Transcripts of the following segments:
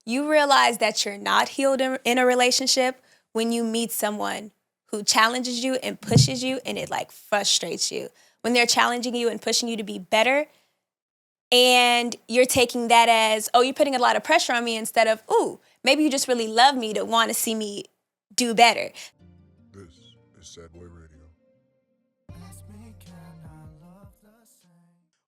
you realize that you're not healed in a relationship when you meet someone who challenges you and pushes you and it like frustrates you. When they're challenging you and pushing you to be better and you're taking that as, oh, you're putting a lot of pressure on me instead of, ooh, maybe you just really love me to want to see me do better. This is Sad Boy Radio.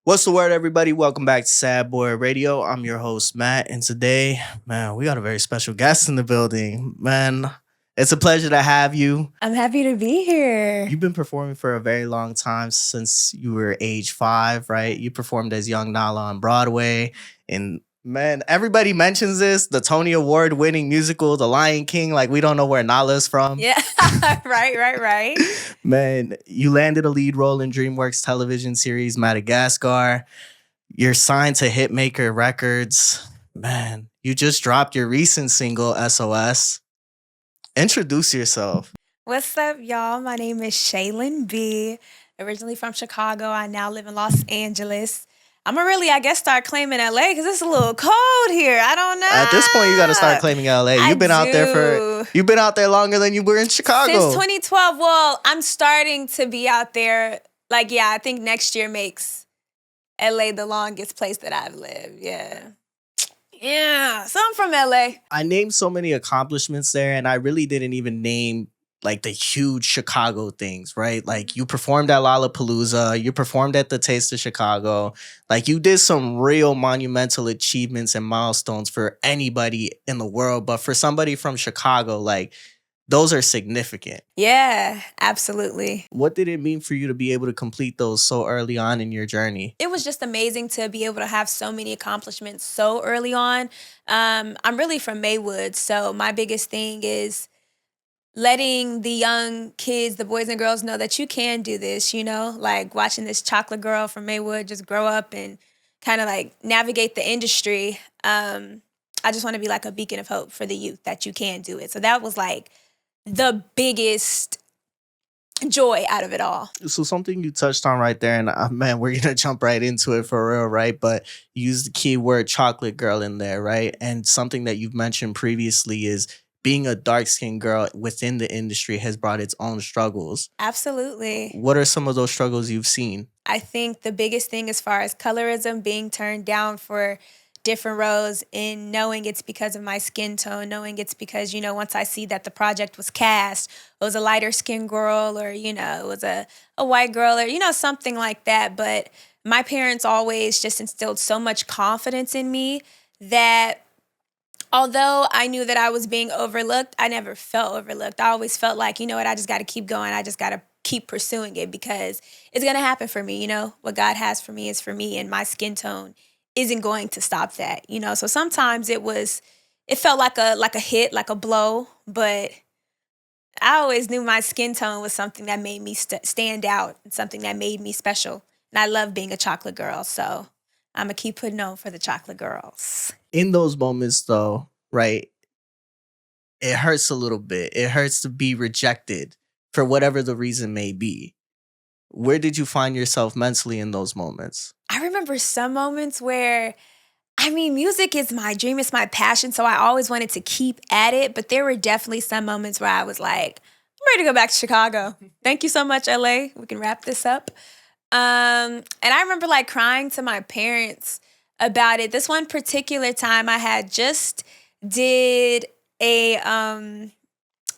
What's the word, everybody? Welcome back to Sad Boy Radio. I'm your host, Matt, and today, man, we got a very special guest in the building. Man, it's a pleasure to have you. I'm happy to be here. You've been performing for a very long time, since you were age 5, right? You performed as young Nala on Broadway, and man, everybody mentions this, the Tony Award winning musical, The Lion King, like we don't know where Nala's from. Yeah, right. Man, you landed a lead role in DreamWorks television series Madagascar. You're signed to Hitmaker Records. Man, you just dropped your recent single, SOS. Introduce yourself. What's up, y'all? My name is Shaylin B. Originally from Chicago. I now live in Los Angeles. I'm gonna really, I guess, start claiming LA because it's a little cold here. I don't know. At this point, you got to start claiming LA. You've been out there longer than you were in Chicago. Since 2012. Well, I'm starting to be out there. Like, yeah, I think next year makes LA the longest place that I've lived. Yeah, so I'm from LA. I named so many accomplishments there, and I really didn't even name like the huge Chicago things, right? Like you performed at Lollapalooza, you performed at the Taste of Chicago. Like you did some real monumental achievements and milestones for anybody in the world. But for somebody from Chicago, like those are significant. Yeah, absolutely. What did it mean for you to be able to complete those so early on in your journey? It was just amazing to be able to have so many accomplishments so early on. I'm really from Maywood, so my biggest thing is letting the young kids, the boys and girls, know that you can do this, you know, like watching this chocolate girl from Maywood just grow up and kind of like navigate the industry. I just want to be like a beacon of hope for the youth that you can do it. So that was like the biggest joy out of it all. So something you touched on right there, and man, we're going to jump right into it for real, right? But you used the keyword chocolate girl in there, right? And something that you've mentioned previously is being a dark-skinned girl within the industry has brought its own struggles. Absolutely. What are some of those struggles you've seen? I think the biggest thing as far as colorism, being turned down for different roles, in knowing it's because of my skin tone, knowing it's because, you know, once I see that the project was cast, it was a lighter skinned girl or, you know, it was a white girl or, you know, something like that. But my parents always just instilled so much confidence in me that although I knew that I was being overlooked, I never felt overlooked. I always felt like, you know what, I just got to keep going. I just got to keep pursuing it because it's going to happen for me. You know, what God has for me is for me, and my skin tone isn't going to stop that, you know? So sometimes it felt like a hit, like a blow, but I always knew my skin tone was something that made me stand out and something that made me special. And I love being a chocolate girl, so I'm going to keep putting on for the chocolate girls. In those moments, though, right, it hurts a little bit. It hurts to be rejected for whatever the reason may be. Where did you find yourself mentally in those moments? I remember some moments where, I mean, music is my dream, it's my passion, so I always wanted to keep at it, but there were definitely some moments where I was like, I'm ready to go back to Chicago. Thank you so much, LA. We can wrap this up. And I remember like crying to my parents about it. This one particular time I had just did a,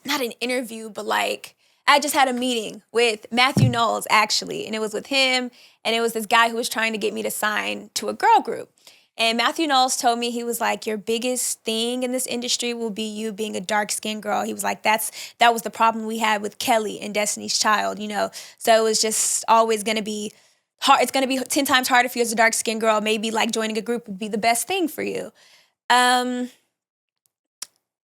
not an interview, but like, I just had a meeting with Matthew Knowles, actually, and it was with him, and it was this guy who was trying to get me to sign to a girl group. And Matthew Knowles told me, he was like, your biggest thing in this industry will be you being a dark-skinned girl. He was like, that was the problem we had with Kelly in Destiny's Child, you know? So it was just always going to be hard. It's going to be 10 times harder for you as a dark-skinned girl. Maybe like joining a group would be the best thing for you. And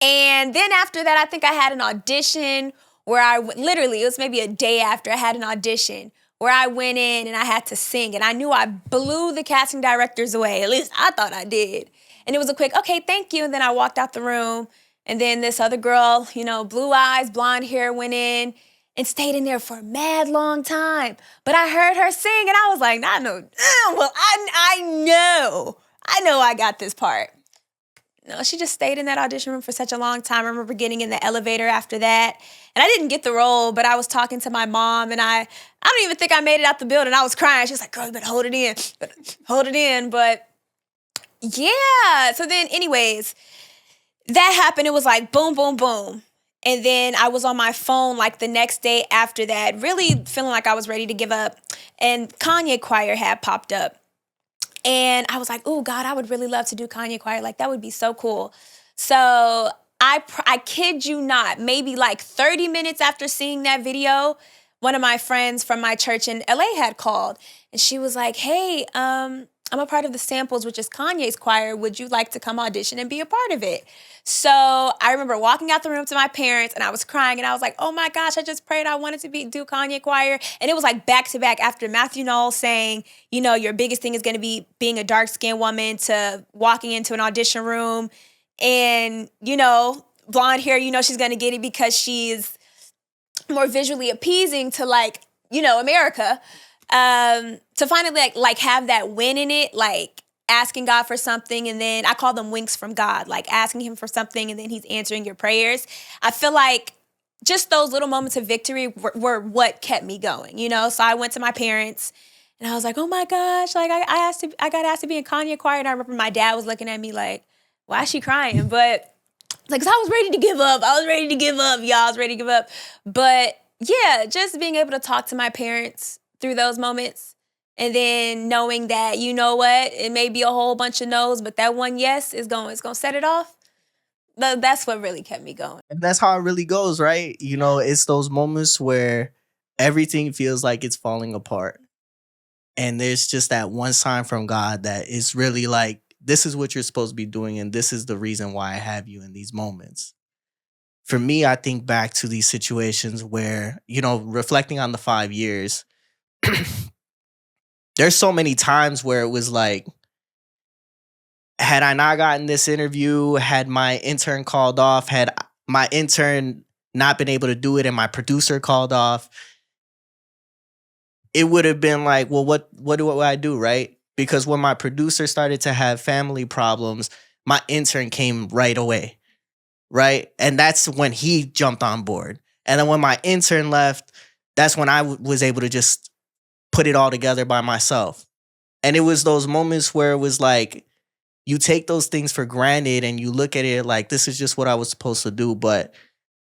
then after that, I think I had an audition where literally, it was maybe a day after I had an audition where I went in and I had to sing. And I knew I blew the casting directors away. At least I thought I did. And it was a quick, okay, thank you. And then I walked out the room. And then this other girl, you know, blue eyes, blonde hair, went in and stayed in there for a mad long time. But I heard her sing and I was like, I know I got this part. No, she just stayed in that audition room for such a long time. I remember getting in the elevator after that. And I didn't get the role, but I was talking to my mom, and I don't even think I made it out the building. I was crying. She was like, girl, you better hold it in. Hold it in. But yeah. So then anyways, that happened. It was like boom, boom, boom. And then I was on my phone like the next day after that, really feeling like I was ready to give up. And Kanye Choir had popped up. And I was like, oh, God, I would really love to do Kanye Choir. Like, that would be so cool. So I kid you not, maybe like 30 minutes after seeing that video, one of my friends from my church in LA had called. And she was like, hey, I'm a part of the Samples, which is Kanye's choir. Would you like to come audition and be a part of it? So I remember walking out the room to my parents, and I was crying, and I was like, oh my gosh, I just prayed I wanted to do Kanye Choir. And it was like back to back after Matthew Knowles saying, you know, your biggest thing is going to be being a dark-skinned woman, to walking into an audition room and, you know, blonde hair, you know, she's going to get it because she's more visually appeasing to, like, you know, America. To finally like have that win in it, like asking God for something, and then I call them winks from God, like asking him for something and then he's answering your prayers. I feel like just those little moments of victory were what kept me going, you know? So I went to my parents and I was like, oh my gosh, like I got asked to be in Kanye Choir. And I remember my dad was looking at me like, why is she crying? But like, 'cause I was ready to give up. I was ready to give up, y'all. I was ready to give up. But yeah, just being able to talk to my parents through those moments, and then knowing that, you know what, it may be a whole bunch of no's, but that one yes is going to set it off. That's what really kept me going. And that's how it really goes, right? You know, it's those moments where everything feels like it's falling apart. And there's just that one sign from God that is really like, this is what you're supposed to be doing, and this is the reason why I have you in these moments. For me, I think back to these situations where, you know, reflecting on the 5 years, there's so many times where it was like, had I not gotten this interview, had my intern called off, had my intern not been able to do it and my producer called off, it would have been like, well, what do I do, right? Because when my producer started to have family problems, my intern came right away, right? And that's when he jumped on board. And then when my intern left, that's when I was able to just put it all together by myself. And it was those moments where it was like, you take those things for granted and you look at it like, this is just what I was supposed to do. But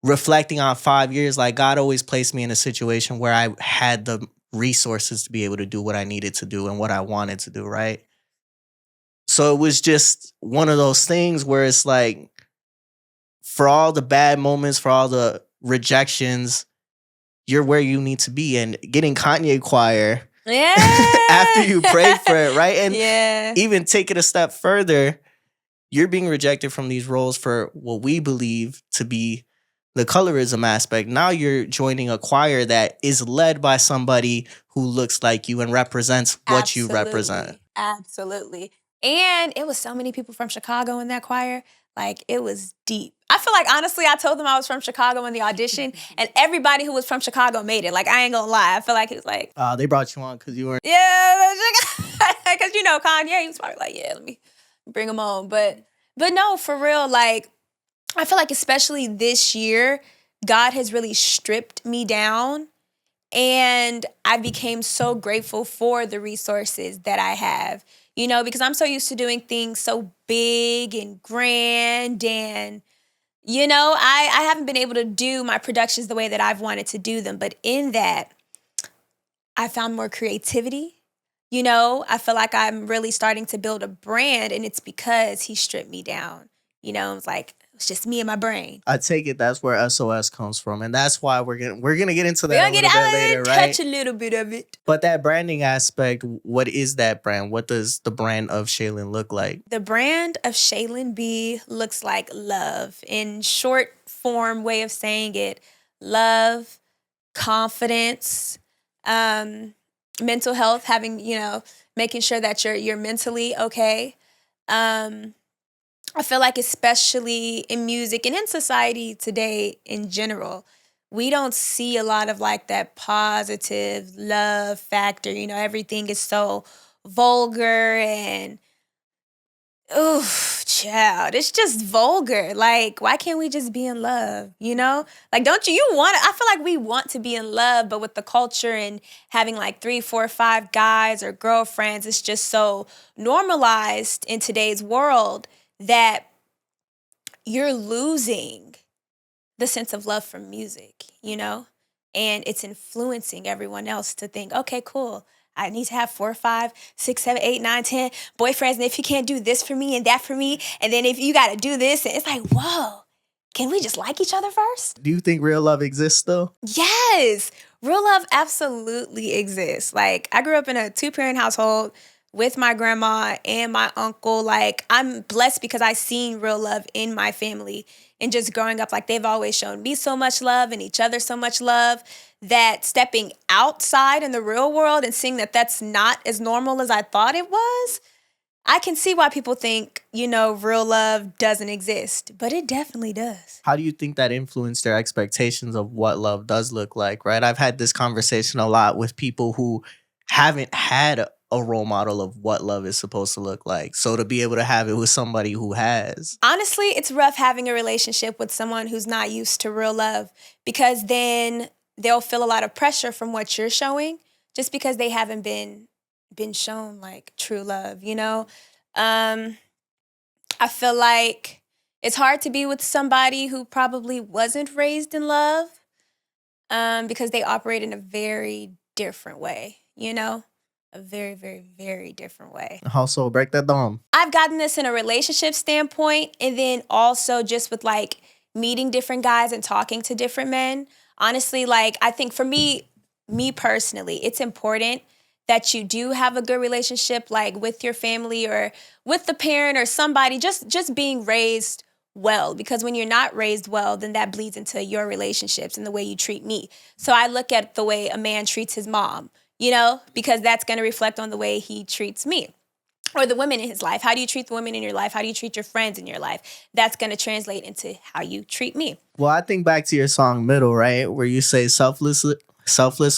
reflecting on 5 years, like, God always placed me in a situation where I had the resources to be able to do what I needed to do and what I wanted to do, right? So it was just one of those things where it's like, for all the bad moments, for all the rejections, you're where you need to be. And getting Kanye Choir Yeah. after you prayed for it, right? And yeah. even take it a step further, you're being rejected from these roles for what we believe to be the colorism aspect. Now you're joining a choir that is led by somebody who looks like you and represents what you represent. Absolutely. And it was so many people from Chicago in that choir. Like, it was deep. I feel like, honestly, I told them I was from Chicago in the audition, and everybody who was from Chicago made it. Like, I ain't gonna lie. I feel like it was like, They brought you on because you were. yeah, because, you know, Kanye, he was probably like, yeah, let me bring him on. But no, for real, like, I feel like especially this year, God has really stripped me down, and I became so grateful for the resources that I have, you know, because I'm so used to doing things so big and grand, and, you know, I haven't been able to do my productions the way that I've wanted to do them. But in that, I found more creativity. You know, I feel like I'm really starting to build a brand, and it's because he stripped me down. You know, it's like, it's just me and my brain. I take it that's where SOS comes from, and that's why we're gonna get into We're that gonna a little bit later, right? touch a little bit of it. But that branding aspect, what is that brand? What does the brand of Shaylin look like? The brand of Shaylin B looks like love. In short form way of saying it, love, confidence, mental health, having, you know, making sure that you're mentally okay. I feel like especially in music and in society today in general, we don't see a lot of like that positive love factor. You know, everything is so vulgar and Oof, child. It's just vulgar. Like, why can't we just be in love? You know? Like, don't you want it? I feel like we want to be in love, but with the culture and having like 3, 4, 5 guys or girlfriends, it's just so normalized in today's world that you're losing the sense of love from music, you know? And it's influencing everyone else to think, okay, cool. I need to have 4, 5, 6, 7, 8, 9, 10 boyfriends. And if you can't do this for me and that for me, and then if you got to do this, and it's like, whoa, can we just like each other first? Do you think real love exists though? Yes, real love absolutely exists. Like, I grew up in a 2-parent household with my grandma and my uncle. Like, I'm blessed because I seen real love in my family. And just growing up, like, they've always shown me so much love and each other so much love that stepping outside in the real world and seeing that that's not as normal as I thought it was, I can see why people think, real love doesn't exist, but it definitely does. How do you think that influenced their expectations of what love does look like, right? I've had this conversation a lot with people who haven't had a role model of what love is supposed to look like. So to be able to have it with somebody who has. Honestly, it's rough having a relationship with someone who's not used to real love because then they'll feel a lot of pressure from what you're showing just because they haven't been shown like true love, I feel like it's hard to be with somebody who probably wasn't raised in love because they operate in a very different way, a very, very, very different way. Also, break that down. I've gotten this in a relationship standpoint and then also just with like meeting different guys and talking to different men. Honestly, like I think for me personally, it's important that you do have a good relationship like with your family or with the parent or somebody, just being raised well, because when you're not raised well, then that bleeds into your relationships and the way you treat me. So I look at the way a man treats his mom, because that's going to reflect on the way he treats me or the women in his life. How do you treat the women in your life? How do you treat your friends in your life? That's going to translate into how you treat me. Well, I think back to your song Middle, right? Where you say selfless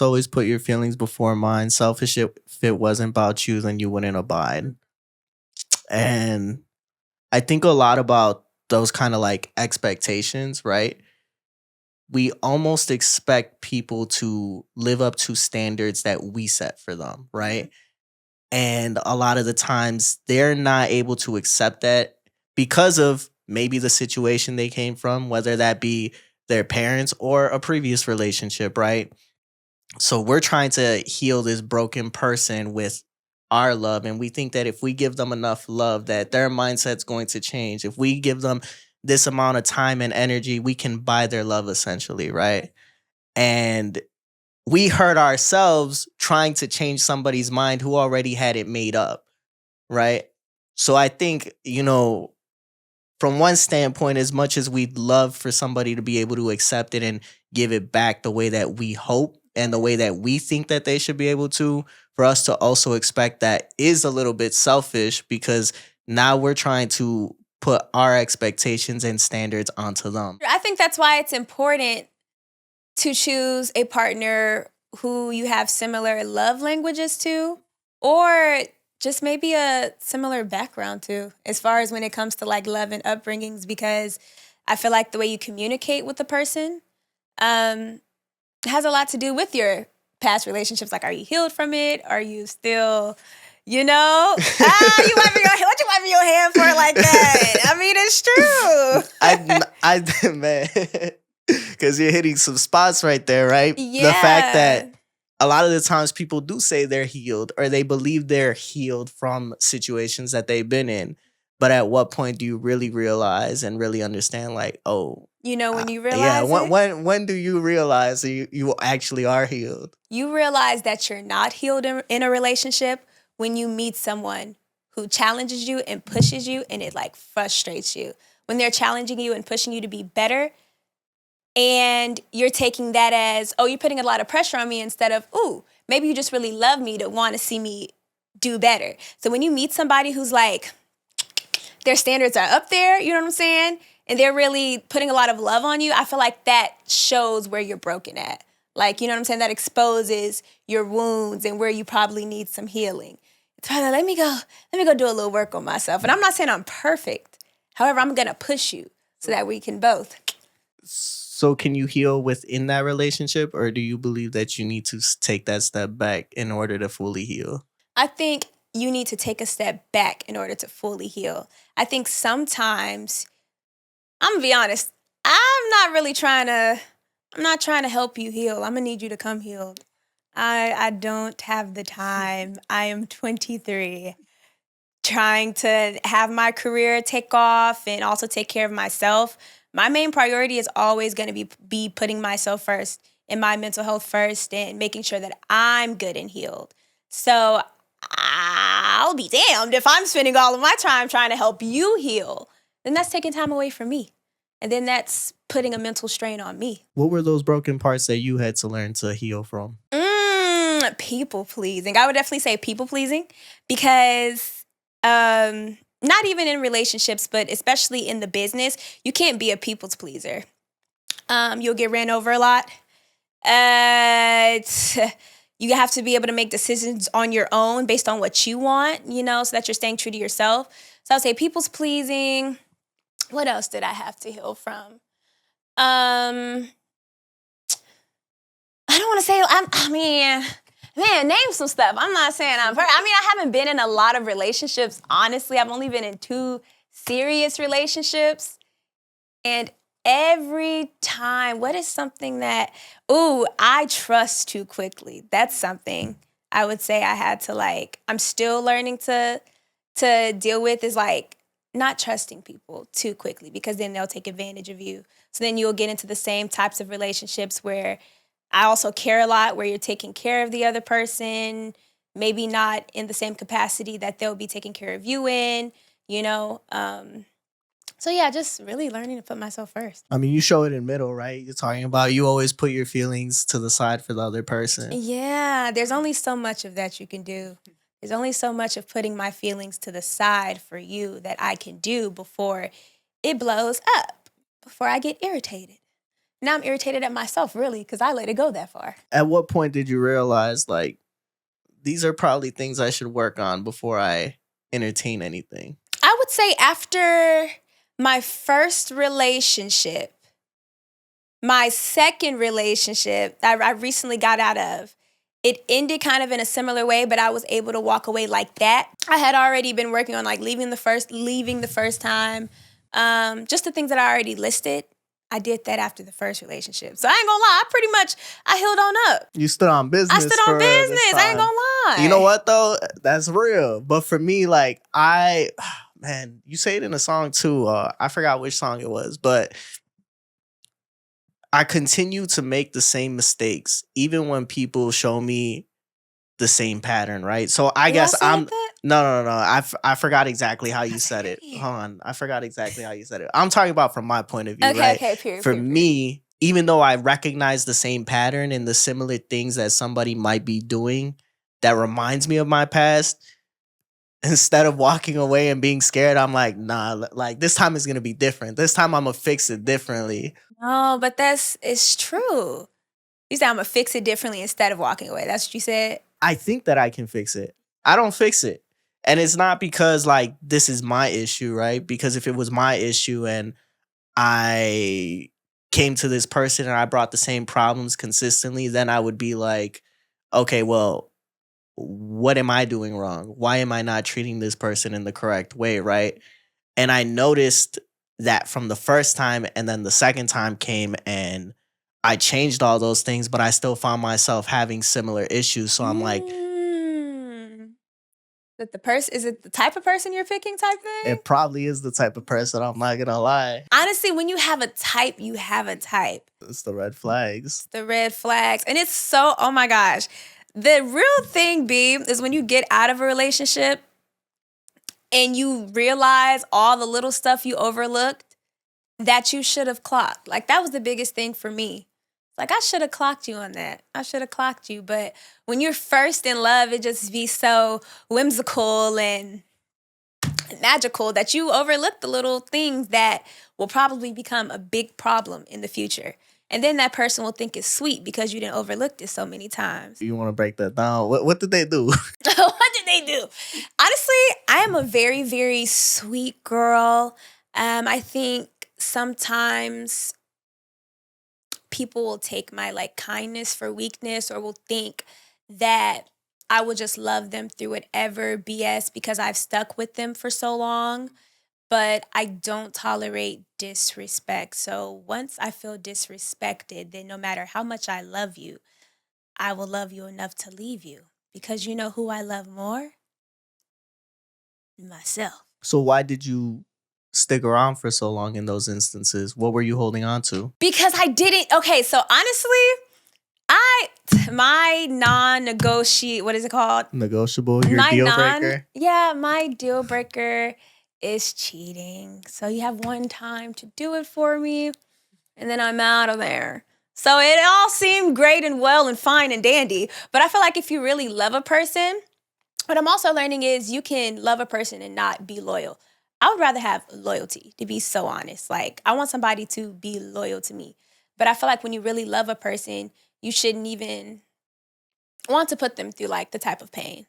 always put your feelings before mine. Selfish if it wasn't about you, then you wouldn't abide. And I think a lot about those kind of like expectations, right? We almost expect people to live up to standards that we set for them, right? And a lot of the times they're not able to accept that because of maybe the situation they came from, whether that be their parents or a previous relationship, right? So we're trying to heal this broken person with our love. And we think that if we give them enough love, that their mindset's going to change. If we give them this amount of time and energy, we can buy their love essentially, right? And we hurt ourselves trying to change somebody's mind who already had it made up, right? So I think, from one standpoint, as much as we'd love for somebody to be able to accept it and give it back the way that we hope and the way that we think that they should be able to, for us to also expect that is a little bit selfish because now we're trying to put our expectations and standards onto them. I think that's why it's important to choose a partner who you have similar love languages to, or just maybe a similar background to, as far as when it comes to like love and upbringings, because I feel like the way you communicate with the person has a lot to do with your past relationships. Like, are you healed from it? Are you still, you what you wiping your hand for like that? I mean, it's true. Man, because you're hitting some spots right there, right? Yeah. The fact that a lot of the times people do say they're healed or they believe they're healed from situations that they've been in. But at what point do you really realize and really understand, like, oh, when you realize when do you realize you actually are healed? You realize that you're not healed in a relationship when you meet someone who challenges you and pushes you and it like frustrates you. When they're challenging you and pushing you to be better, and you're taking that as, oh, you're putting a lot of pressure on me, instead of, ooh, maybe you just really love me to want to see me do better. So when you meet somebody who's like, their standards are up there, you know what I'm saying? And they're really putting a lot of love on you, I feel like that shows where you're broken at. Like, you know what I'm saying? That exposes your wounds and where you probably need some healing. Tyler, let me go do a little work on myself. And I'm not saying I'm perfect. However, I'm gonna push you so that we can both. So can you heal within that relationship, or do you believe that you need to take that step back in order to fully heal? I think you need to take a step back in order to fully heal. I think sometimes, I'm gonna be honest, I'm not trying to help you heal. I'm gonna need you to come healed. I don't have the time. I am 23, trying to have my career take off and also take care of myself. My main priority is always going to be putting myself first and my mental health first and making sure that I'm good and healed. So I'll be damned if I'm spending all of my time trying to help you heal. Then that's taking time away from me. And then that's putting a mental strain on me. What were those broken parts that you had to learn to heal from? People pleasing. I would definitely say people pleasing because not even in relationships, but especially in the business, you can't be a people's pleaser. You'll get ran over a lot. You have to be able to make decisions on your own based on what you want, so that you're staying true to yourself. So I would say people's pleasing. What else did I have to heal from? I don't want to say, man, name some stuff. I'm not saying I'm perfect. I haven't been in a lot of relationships, honestly. I've only been in 2 serious relationships. And every time, what is something that, I trust too quickly. That's something I would say I had to I'm still learning to deal with is not trusting people too quickly because then they'll take advantage of you. So then you'll get into the same types of relationships where I also care a lot, where you're taking care of the other person, maybe not in the same capacity that they'll be taking care of you in, So yeah, just really learning to put myself first. You show it in middle, right? You're talking about you always put your feelings to the side for the other person. Yeah, there's only so much of that you can do. There's only so much of putting my feelings to the side for you that I can do before it blows up, before I get irritated. Now I'm irritated at myself, really, because I let it go that far. At what point did you realize, these are probably things I should work on before I entertain anything? I would say after my first relationship, my second relationship that I recently got out of, it ended kind of in a similar way, but I was able to walk away like that. I had already been working on leaving the first time. Just the things that I already listed. I did that after the first relationship. So I ain't gonna lie, I healed on up. You stood on business. I stood on business. I ain't gonna lie. You know what though? That's real. But for me, you say it in a song too. I forgot which song it was, but I continue to make the same mistakes, even when people show me the same pattern, right? So I guess I'm no. I forgot exactly how you said it. Hold on, I forgot exactly how you said it. I'm talking about from my point of view, right? Okay, period. For me, even though I recognize the same pattern and the similar things that somebody might be doing that reminds me of my past, instead of walking away and being scared, I'm like, nah, this time is gonna be different. This time I'm gonna fix it differently. No, but it's true. You said I'm gonna fix it differently instead of walking away. That's what you said? I think that I can fix it. I don't fix it. And it's not because this is my issue, right? Because if it was my issue and I came to this person and I brought the same problems consistently, then I would be like, okay, well, what am I doing wrong? Why am I not treating this person in the correct way, right? And I noticed that from the first time, and then the second time came and I changed all those things, but I still found myself having similar issues. So I'm like, is it the type of person you're picking type thing? It probably is the type of person, I'm not gonna lie. Honestly, when you have a type, you have a type. It's the red flags. The red flags. And it's so, oh my gosh. The real thing, B, is when you get out of a relationship and you realize all the little stuff you overlooked that you should have clocked. That was the biggest thing for me. I should have clocked you on that. I should have clocked you. But when you're first in love, it just be so whimsical and magical that you overlook the little things that will probably become a big problem in the future. And then that person will think it's sweet because you didn't overlook it so many times. You want to break that down? What did they do? What did they do? Honestly, I am a very, very sweet girl. I think sometimes people will take my like kindness for weakness, or will think that I will just love them through whatever BS because I've stuck with them for so long. But I don't tolerate disrespect. So once I feel disrespected, then no matter how much I love you, I will love you enough to leave you. Because you know who I love more? Myself. So why did you stick around for so long in those instances? What were you holding on to? Because I didn't. Okay, so honestly, my non-negotiate, what is it called? Negotiable, your deal breaker? Yeah, my deal breaker is cheating. So you have one time to do it for me, and then I'm out of there. So it all seemed great and well and fine and dandy. But I feel like if you really love a person, what I'm also learning is you can love a person and not be loyal. I would rather have loyalty, to be so honest. Like, I want somebody to be loyal to me. But I feel like when you really love a person, you shouldn't even want to put them through like the type of pain,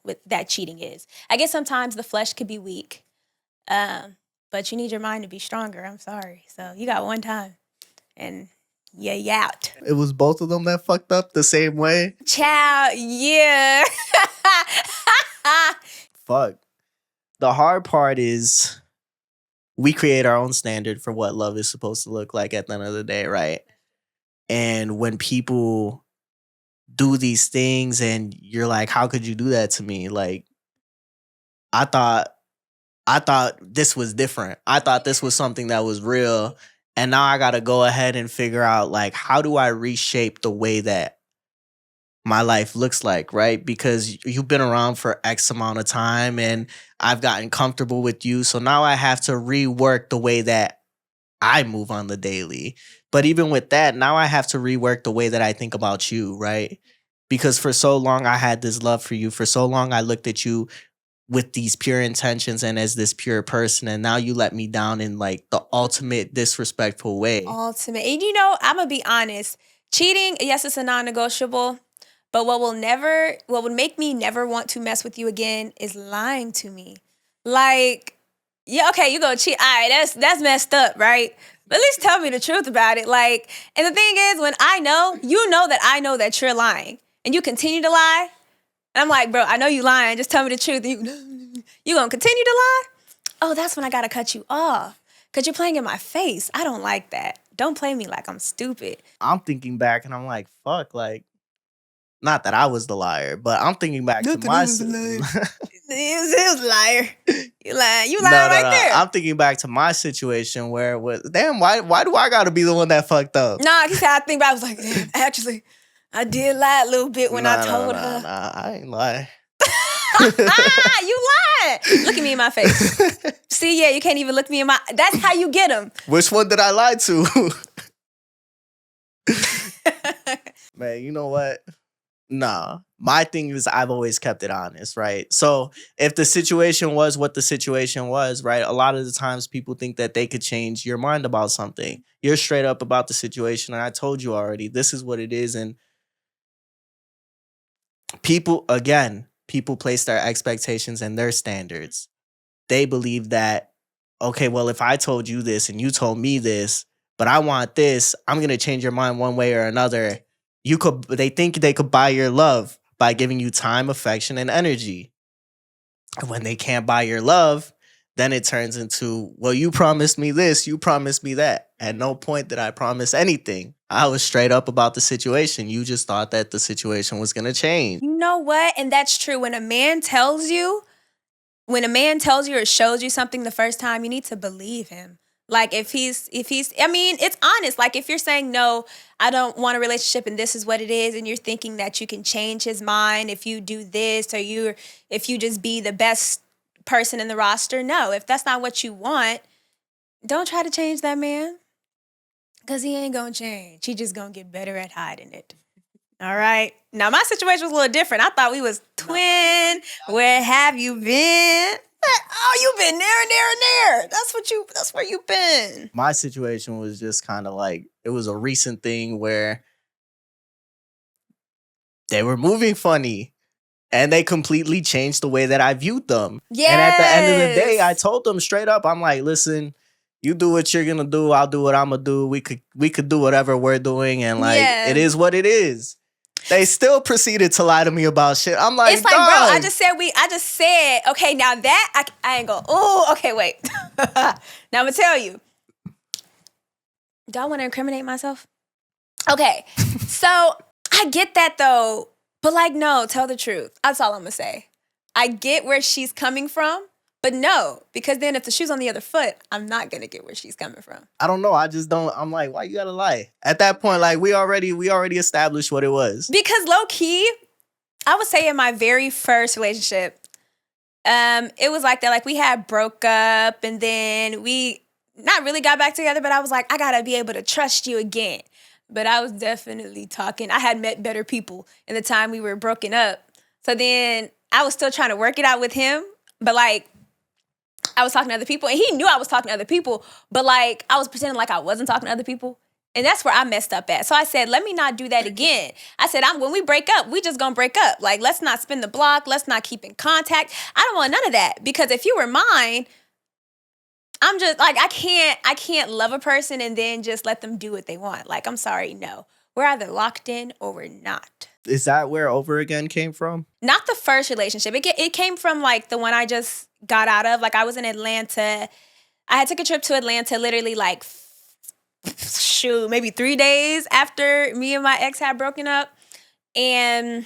with that cheating is. I guess sometimes the flesh could be weak, but you need your mind to be stronger. I'm sorry. So you got one time, and yeah, you out. It was both of them that fucked up the same way? Child, yeah. Fuck. The hard part is we create our own standard for what love is supposed to look like at the end of the day, right? And when people do these things and you're like, how could you do that to me? Like, I thought this was different. I thought this was something that was real. And now I got to go ahead and figure out, like, how do I reshape the way that my life looks like, right? Because you've been around for X amount of time and I've gotten comfortable with you. So now I have to rework the way that I move on the daily. But even with that, now I have to rework the way that I think about you, right? Because for so long I had this love for you. For so long I looked at you with these pure intentions and as this pure person, and now you let me down in like the ultimate disrespectful way. Ultimate. And I'm gonna be honest. Cheating, yes, it's a non-negotiable. But what would make me never want to mess with you again is lying to me. Like, yeah, okay, you go cheat. All right, that's messed up, right? But at least tell me the truth about it. Like, and the thing is, when I know that you're lying, and you continue to lie, and I'm like, bro, I know you lying. Just tell me the truth. You gonna continue to lie? Oh, that's when I gotta cut you off. Because you're playing in my face. I don't like that. Don't play me like I'm stupid. I'm thinking back and I'm like, fuck, like, not that I was the liar, but I'm thinking back to my... It was a liar. You lying right there. I'm thinking back to my situation where it was, damn, why do I gotta be the one that fucked up? Nah, he said, I think about it, I was like, damn, actually, I did lie a little bit when I told her. Nah, I ain't lie. You lied. Look at me in my face. See, yeah, you can't even look me in my... That's how you get them. Which one did I lie to? Man, you know what? Nah. My thing is I've always kept it honest, right? So if the situation was what the situation was, right, a lot of the times people think that they could change your mind about something. You're straight up about the situation, and I told you already, this is what it is. And people place their expectations and their standards. They believe that, okay, well, if I told you this and you told me this, but I want this, I'm going to change your mind one way or another. They think they could buy your love by giving you time, affection, and energy. And when they can't buy your love, then it turns into, well, you promised me this, you promised me that. At no point did I promise anything. I was straight up about the situation. You just thought that the situation was going to change. You know what? And that's true. When a man tells you or shows you something the first time, you need to believe him. Like if he's, I mean, it's honest. Like if you're saying, no, I don't want a relationship and this is what it is, and you're thinking that you can change his mind if you do this, or if you just be the best person in the roster. No, if that's not what you want, don't try to change that man, because he ain't gonna change. He just gonna get better at hiding it. All right. Now my situation was a little different. I thought we was twin. Where have you been? Oh, you've been there and there and there. That's where you've been. My situation was just kind of like, it was a recent thing where they were moving funny and they completely changed the way that I viewed them. Yes. And at the end of the day, I told them straight up, I'm like, listen, you do what you're gonna do, I'll do what I'm gonna do. We could do whatever we're doing, and like it is what it is. They still proceeded to lie to me about shit. I'm like, it's like, bro, I just said, okay, now that I ain't go, oh, okay, wait. Now I'm gonna tell you. Do I want to incriminate myself? Okay, so I get that though, but like, no, tell the truth. That's all I'm gonna say. I get where she's coming from, but no, because then if the shoe's on the other foot, I'm not gonna get where she's coming from. I don't know. I just don't. I'm like, why you gotta lie? At that point, like we already established what it was. Because low key, I would say in my very first relationship, it was like that. Like we had broke up and then we not really got back together, but I was like, I gotta be able to trust you again. But I was definitely talking. I had met better people in the time we were broken up. So then I was still trying to work it out with him, but like I was talking to other people and he knew I was talking to other people, but like I was pretending like I wasn't talking to other people. And that's where I messed up at. So I said, let me not do that again. I said, when we break up, we just gonna break up. Like, let's not spin the block. Let's not keep in contact. I don't want none of that because if you were mine, I'm just like, I can't love a person and then just let them do what they want. Like, I'm sorry, no. We're either locked in or we're not. Is that where Over Again came from? Not the first relationship. It came from like the one I just got out of. Like I was in Atlanta. I had took a trip to Atlanta literally like, maybe 3 days after me and my ex had broken up. And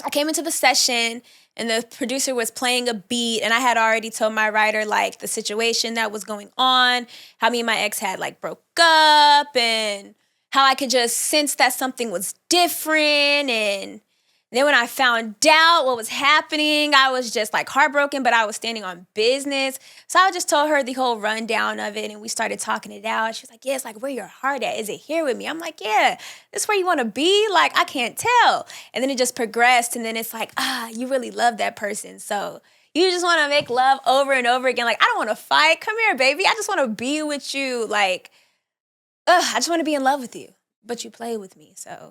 I came into the session and the producer was playing a beat and I had already told my writer like the situation that was going on, how me and my ex had like broke up and how I could just sense that something was different. And then when I found out what was happening, I was just like heartbroken, but I was standing on business. So I just told her the whole rundown of it and we started talking it out. She was like, yeah, it's like, where your heart at? Is it here with me? I'm like, yeah, this where you want to be? Like, I can't tell. And then it just progressed. And then it's like, you really love that person. So you just want to make love over and over again. Like, I don't want to fight. Come here, baby. I just want to be with you. Like, I just want to be in love with you. But you play with me, so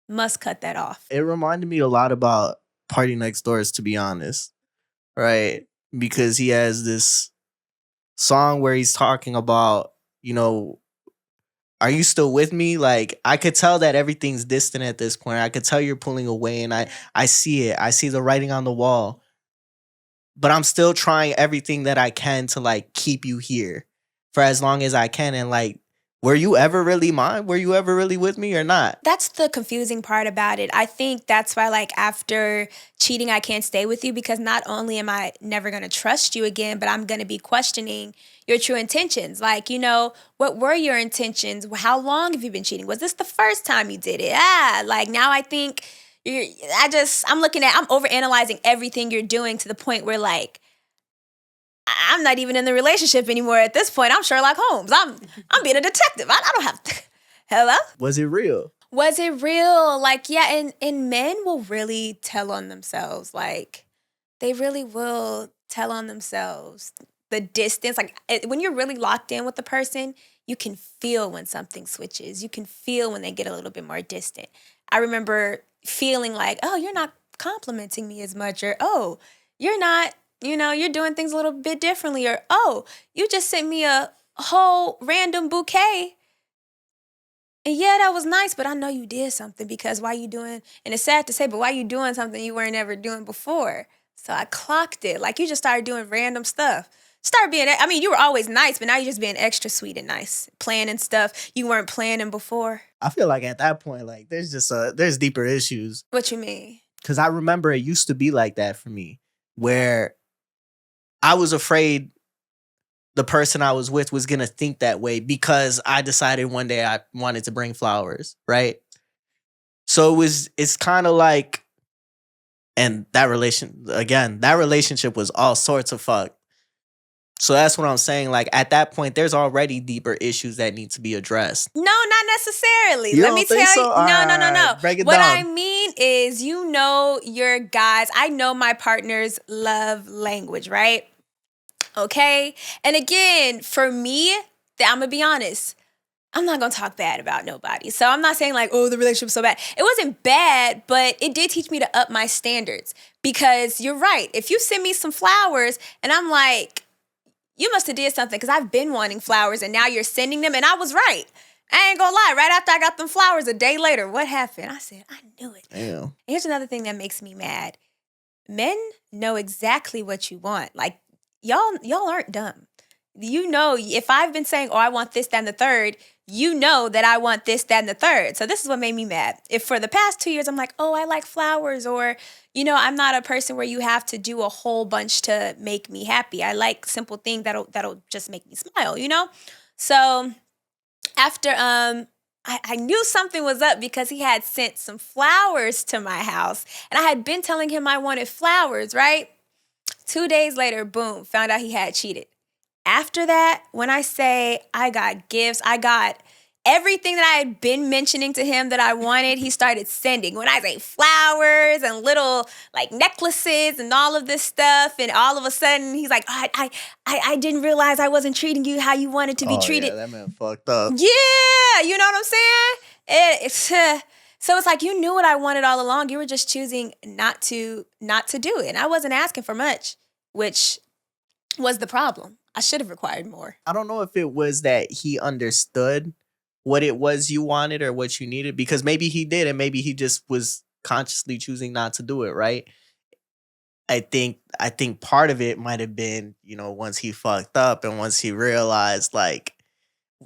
must cut that off. It reminded me a lot about Party Next Doors, to be honest, right? Because he has this song where he's talking about, you know, are you still with me? Like, I could tell that everything's distant at this point. I could tell you're pulling away, and I see it. I see the writing on the wall. But I'm still trying everything that I can to, like, keep you here for as long as I can. And, like, were you ever really mine? Were you ever really with me or not? That's the confusing part about it. I think that's why, like, after cheating, I can't stay with you because not only am I never going to trust you again, but I'm going to be questioning your true intentions. Like, you know, what were your intentions? How long have you been cheating? Was this the first time you did it? Like, now I think I'm overanalyzing everything you're doing to the point where, like, I'm not even in the relationship anymore at this point. I'm Sherlock Holmes. I'm being a detective. I don't have to. Hello? Was it real? Was it real? Like, yeah, and men will really tell on themselves. Like, they really will tell on themselves. The distance, like, when you're really locked in with the person, you can feel when something switches. You can feel when they get a little bit more distant. I remember feeling like, oh, you're not complimenting me as much, or, oh, you're not, you know, you're doing things a little bit differently, or, oh, you just sent me a whole random bouquet. And yeah, that was nice, but I know you did something because why you doing, and it's sad to say, but why you doing something you weren't ever doing before? So I clocked it. Like, you just started doing random stuff. You were always nice, but now you're just being extra sweet and nice. Planning stuff you weren't planning before. I feel like at that point, like, there's deeper issues. What you mean? Because I remember it used to be like that for me, where I was afraid the person I was with was going to think that way because I decided one day I wanted to bring flowers, right? So it's kind of like, and that relationship was all sorts of fucked. So that's what I'm saying. Like at that point, there's already deeper issues that need to be addressed. No, not necessarily. You Let don't me think tell you. so? All No, no, no, right, no. break it What I down. mean is, you know, your guys, I know my partner's love language, right? Okay. And again, for me, I'm going to be honest. I'm not going to talk bad about nobody. So I'm not saying like, oh, the relationship's so bad. It wasn't bad, but it did teach me to up my standards. Because you're right. If you send me some flowers and I'm like, you must have did something because I've been wanting flowers and now you're sending them, and I was right. I ain't gonna lie. Right after I got them flowers, a day later, what happened? I said, I knew it. Damn. And here's another thing that makes me mad. Men know exactly what you want. Like, y'all aren't dumb. You know, if I've been saying, oh, I want this, that, and the third, you know that I want this, that, and the third. So this is what made me mad. If for the past 2 years, I'm like, oh, I like flowers, or, you know, I'm not a person where you have to do a whole bunch to make me happy. I like simple things that'll just make me smile, you know? So after I knew something was up because he had sent some flowers to my house, and I had been telling him I wanted flowers, right? 2 days later, boom, found out he had cheated. After that, when I say I got gifts, I got everything that I had been mentioning to him that I wanted, he started sending. When I say flowers and little like necklaces and all of this stuff, and all of a sudden he's like, oh, I didn't realize I wasn't treating you how you wanted to be treated. Yeah, that man fucked up. Yeah, you know what I'm saying? So it's like you knew what I wanted all along. You were just choosing not to do it. And I wasn't asking for much, which was the problem. I should have required more. I don't know if it was that he understood what it was you wanted or what you needed, because maybe he did, and maybe he just was consciously choosing not to do it, right? I think part of it might have been, you know, once he fucked up and once he realized like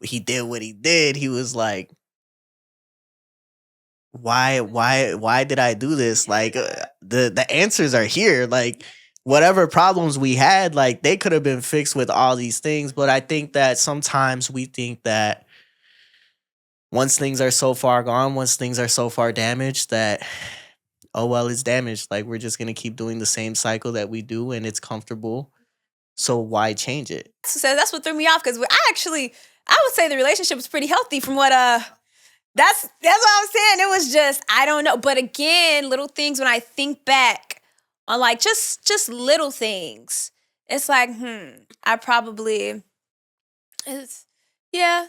he did what he did, he was like, why did I do this? Like the answers are here. Like whatever problems we had, like they could have been fixed with all these things. But I think that sometimes we think that once things are so far gone, once things are so far damaged, that oh well, it's damaged. Like we're just gonna keep doing the same cycle that we do, and it's comfortable. So why change it? So that's what threw me off, because I would say the relationship was pretty healthy from what that's what I'm saying. It was just, I don't know. But again, little things, when I think back on like just little things, it's like, I probably yeah.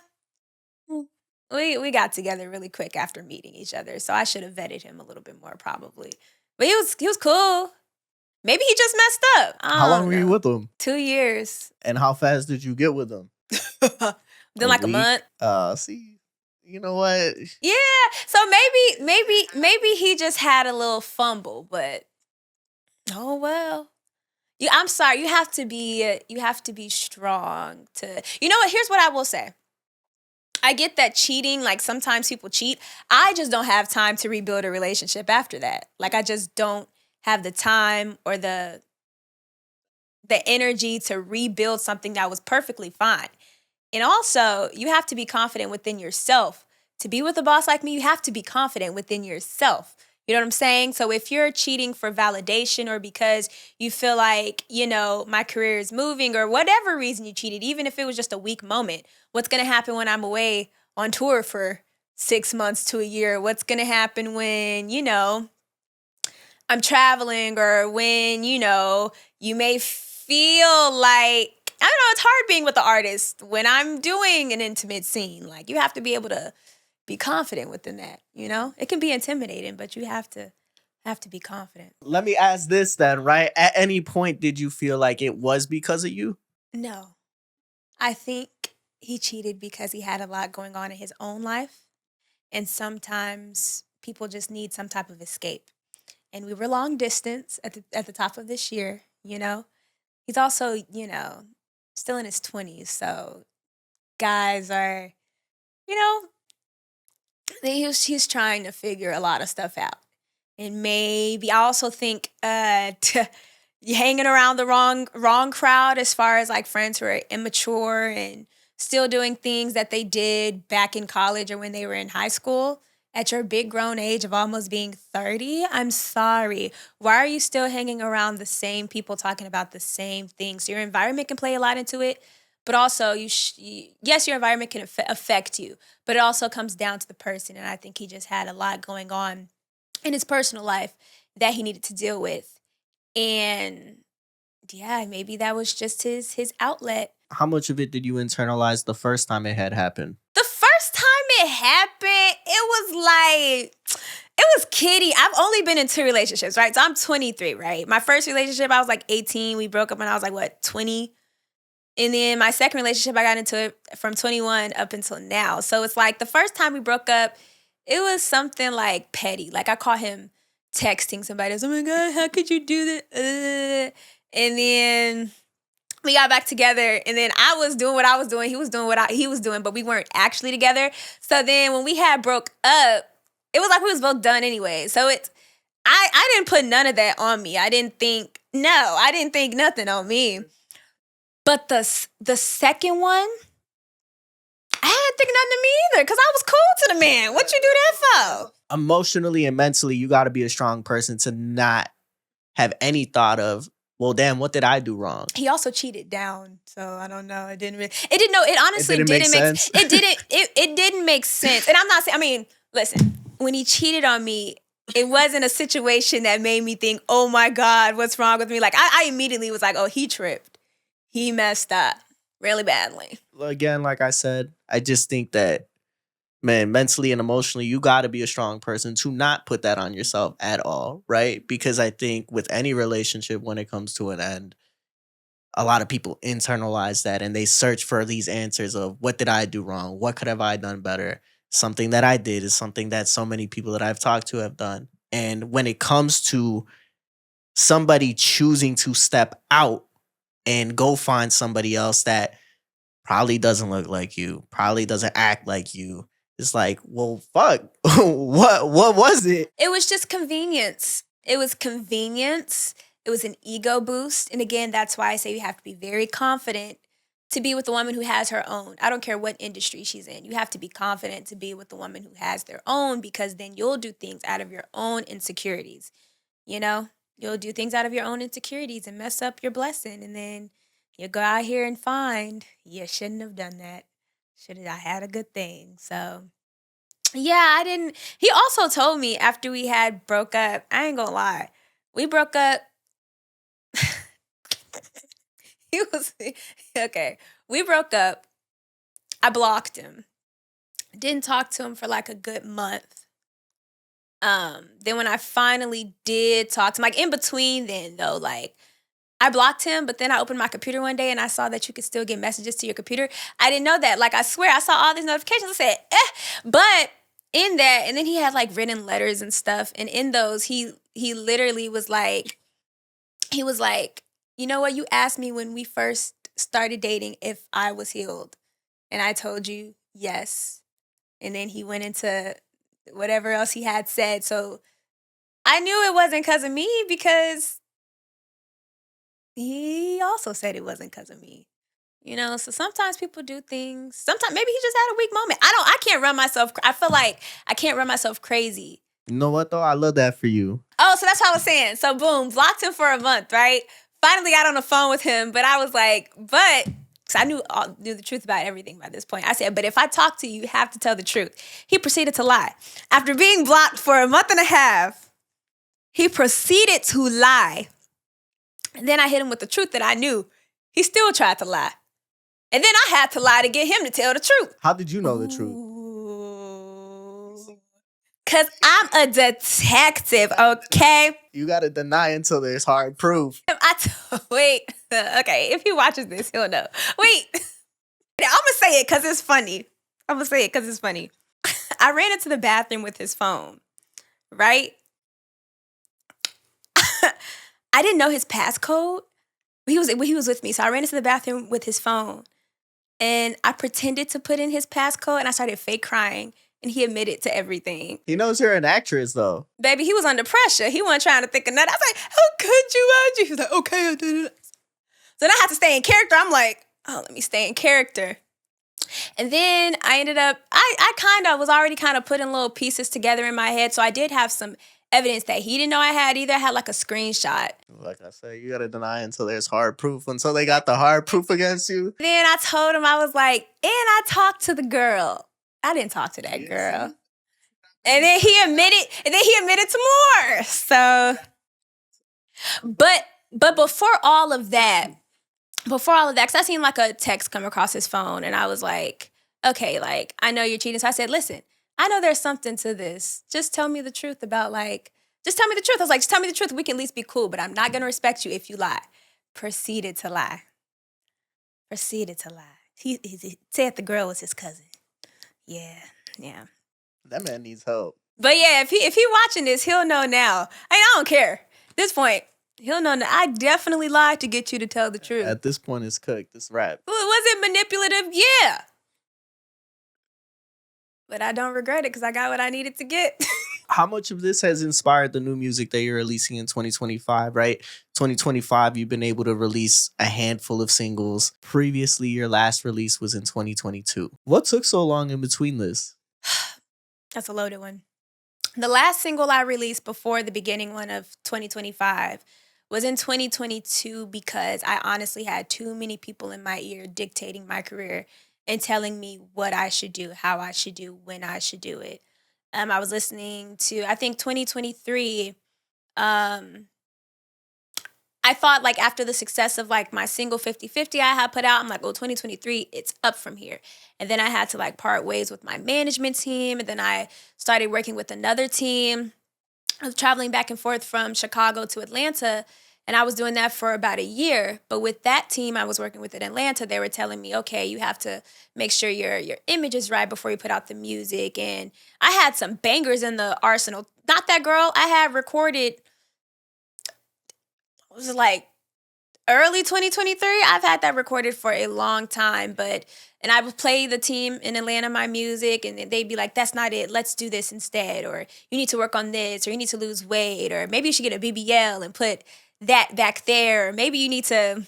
We got together really quick after meeting each other. So I should have vetted him a little bit more probably. But he was cool. Maybe he just messed up. How long were you with him? 2 years. And how fast did you get with him? Then like a month. See, you know what? Yeah. So maybe he just had a little fumble, but oh well. I'm sorry. You have to be strong to. You know what? Here's what I will say. I get that cheating, like sometimes people cheat. I just don't have time to rebuild a relationship after that. Like I just don't have the time or the energy to rebuild something that was perfectly fine. And also, you have to be confident within yourself. To be with a boss like me, you have to be confident within yourself. You know what I'm saying? So if you're cheating for validation or because you feel like, you know, my career is moving or whatever reason you cheated, even if it was just a weak moment, what's going to happen when I'm away on tour for 6 months to a year? What's going to happen when, you know, I'm traveling, or when, you know, you may feel like, I don't know, it's hard being with the artist when I'm doing an intimate scene. Like you have to be able to be confident within that, you know? It can be intimidating, but you have to be confident. Let me ask this then, right? At any point did you feel like it was because of you? No. I think he cheated because he had a lot going on in his own life. And sometimes people just need some type of escape. And we were long distance at the top of this year, you know? He's also, you know, still in his 20s, so guys are, you know, he's trying to figure a lot of stuff out. And maybe I also think hanging around the wrong crowd, as far as like friends who are immature and still doing things that they did back in college or when they were in high school, at your big grown age of almost being 30, I'm sorry. Why are you still hanging around the same people talking about the same things? Your environment can play a lot into it, but also yes, your environment can affect you, but it also comes down to the person. And I think he just had a lot going on in his personal life that he needed to deal with. And yeah, maybe that was just his outlet. How much of it did you internalize the first time it had happened? The first time it happened, it was kiddie. I've only been in 2 relationships, right? So I'm 23, right? My first relationship, I was like 18. We broke up when I was like, 20? And then my second relationship, I got into it from 21 up until now. So it's like the first time we broke up, it was something like petty. Like I caught him texting somebody. I was, oh my God, how could you do that? And then we got back together, and then I was doing what I was doing. He was doing what he was doing, but we weren't actually together. So then when we had broke up, it was like we was both done anyway. So I didn't put none of that on me. I didn't think nothing on me. But the second one, I didn't think nothing of me either, because I was cool to the man. What you do that for? Emotionally and mentally, you got to be a strong person to not have any thought of, well, damn, what did I do wrong? He also cheated down, so I don't know. It honestly didn't make sense. It didn't make sense. And I'm not saying, I mean, listen, when he cheated on me, it wasn't a situation that made me think, oh my God, what's wrong with me? Like I immediately was like, oh, he tripped. He messed up really badly. Again, like I said, I just think that, man, mentally and emotionally, you got to be a strong person to not put that on yourself at all, right? Because I think with any relationship, when it comes to an end, a lot of people internalize that and they search for these answers of, what did I do wrong? What could have I done better? Something that I did is something that so many people that I've talked to have done. And when it comes to somebody choosing to step out and go find somebody else that probably doesn't look like you, probably doesn't act like you, it's like, well, fuck. What was it? It was just convenience. It was convenience. It was an ego boost. And again, that's why I say you have to be very confident to be with a woman who has her own. I don't care what industry she's in. You have to be confident to be with a woman who has their own, because then you'll do things out of your own insecurities. You know, you'll do things out of your own insecurities and mess up your blessing. And then you go out here and find you shouldn't have done that. I had a good thing. So yeah, I didn't. He also told me after we had broke up, I ain't gonna lie, we broke up. He was okay. We broke up. I blocked him. Didn't talk to him for like a good month. Then when I finally did talk to him, like in between then though, like I blocked him, but then I opened my computer one day and I saw that you could still get messages to your computer. I didn't know that. Like I swear I saw all these notifications. I said, but in that, and then he had like written letters and stuff. And in those, he literally was like, you know what? You asked me when we first started dating if I was healed. And I told you yes. And then he went into whatever else he had said. So I knew it wasn't because of me, because he also said it wasn't because of me. You know, so sometimes people do things. Sometimes maybe he just had a weak moment. I can't run myself. I feel like I can't run myself crazy. You know what though? I love that for you. Oh, so that's what I was saying. So boom, blocked him for a month, right? Finally got on the phone with him, but I was like, because I knew the truth about everything by this point. I said, but if I talk to you, you have to tell the truth. He proceeded to lie. After being blocked for a month and a half, he proceeded to lie. And then I hit him with the truth that I knew. He still tried to lie. And then I had to lie to get him to tell the truth. How did you know the truth? Because I'm a detective, okay? You got to deny until there's hard proof. Wait, okay, if he watches this, he'll know. Wait, I'm going to say it because it's funny. I ran into the bathroom with his phone, right? I didn't know his passcode. He was with me, so I ran into the bathroom with his phone. And I pretended to put in his passcode, and I started fake crying. And he admitted to everything. He knows you're an actress, though. Baby, he was under pressure. He wasn't trying to think of nothing. I was like, how could you? He was like, okay, I did it. So then I had to stay in character. I'm like, oh, let me stay in character. And then I ended up, I kind of was already kind of putting little pieces together in my head. So I did have some evidence that he didn't know I had either. I had like a screenshot. Like I said, you gotta deny until there's hard proof. Until they got the hard proof against you. Then I told him, I was like, and I talked to the girl. I didn't talk to that girl. And then he admitted to more. So, but before all of that, because I seen like a text come across his phone and I was like, okay, like, I know you're cheating. So I said, listen, I know there's something to this. Just tell me the truth about just tell me the truth. I was like, just tell me the truth. We can at least be cool, but I'm not going to respect you if you lie. Proceeded to lie. He said the girl was his cousin. Yeah. That man needs help. But yeah, if he watching this, he'll know now. I don't care. At this point, he'll know now. I definitely lied to get you to tell the truth. At this point, it's cooked. It's wrapped. Was it manipulative? Yeah. But I don't regret it because I got what I needed to get. How much of this has inspired the new music that you're releasing in 2025, right? 2025, you've been able to release a handful of singles. Previously, your last release was in 2022. What took so long in between this? That's a loaded one. The last single I released before the beginning one of 2025 was in 2022 because I honestly had too many people in my ear dictating my career and telling me what I should do, how I should do, when I should do it. I was listening to, I think 2023, I thought like after the success of like my single 50/50 I had put out, I'm like, oh, 2023, it's up from here. And then I had to like part ways with my management team. And then I started working with another team. I was traveling back and forth from Chicago to Atlanta. And I was doing that for about a year. But with that team I was working with in Atlanta, they were telling me, okay, you have to make sure your image is right before you put out the music. And I had some bangers in the arsenal. Not that girl. I had recorded, it was like early 2023. I've had that recorded for a long time. And I would play the team in Atlanta my music and they'd be like, that's not it. Let's do this instead. Or you need to work on this, or you need to lose weight, or maybe you should get a BBL and put that back there. Or maybe you need to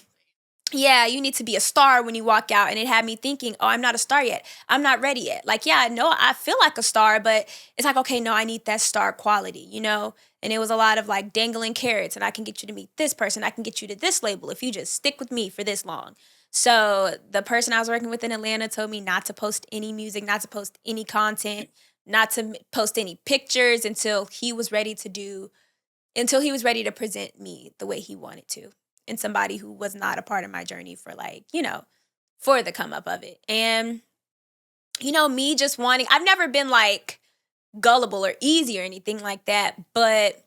be a star when you walk out. And it had me thinking, oh, I'm not a star yet. I'm not ready yet. Like, yeah, no, I feel like a star, but it's like, okay, no, I need that star quality, you know? And it was a lot of like dangling carrots, and I can get you to meet this person. I can get you to this label if you just stick with me for this long. So the person I was working with in Atlanta told me not to post any music, not to post any content, not to post any pictures until he was ready to present me the way he wanted to. And somebody who was not a part of my journey for like, for the come up of it. And, me just wanting, I've never been like gullible or easy or anything like that, but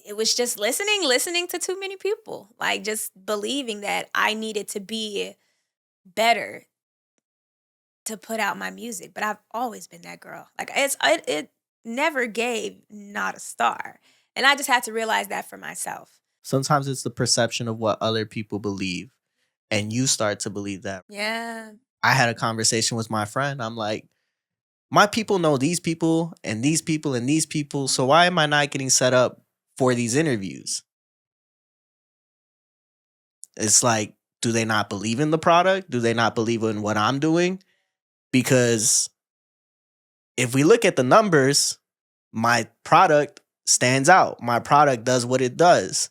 it was just listening to too many people, like just believing that I needed to be better to put out my music. But I've always been that girl. Like it never gave not a star. And I just had to realize that for myself. Sometimes it's the perception of what other people believe, and you start to believe that. Yeah. I had a conversation with my friend. I'm like, my people know these people and these people and these people. So why am I not getting set up for these interviews? It's like, do they not believe in the product? Do they not believe in what I'm doing? Because if we look at the numbers, my product stands out. My product does what it does.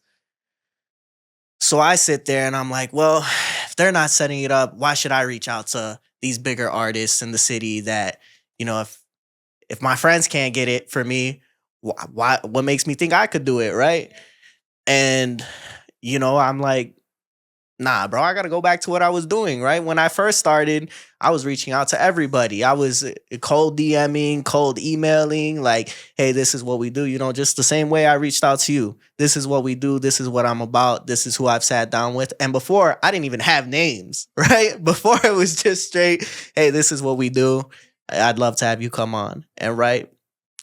So I sit there and I'm like, well, if they're not setting it up, why should I reach out to these bigger artists in the city that, if my friends can't get it for me, what makes me think I could do it, right? And, I'm like, nah, bro, I got to go back to what I was doing, right? When I first started, I was reaching out to everybody. I was cold DMing, cold emailing, like, hey, this is what we do, just the same way I reached out to you. This is what we do. This is what I'm about. This is who I've sat down with. And before, I didn't even have names, right? Before, it was just straight, hey, this is what we do. I'd love to have you come on. And right,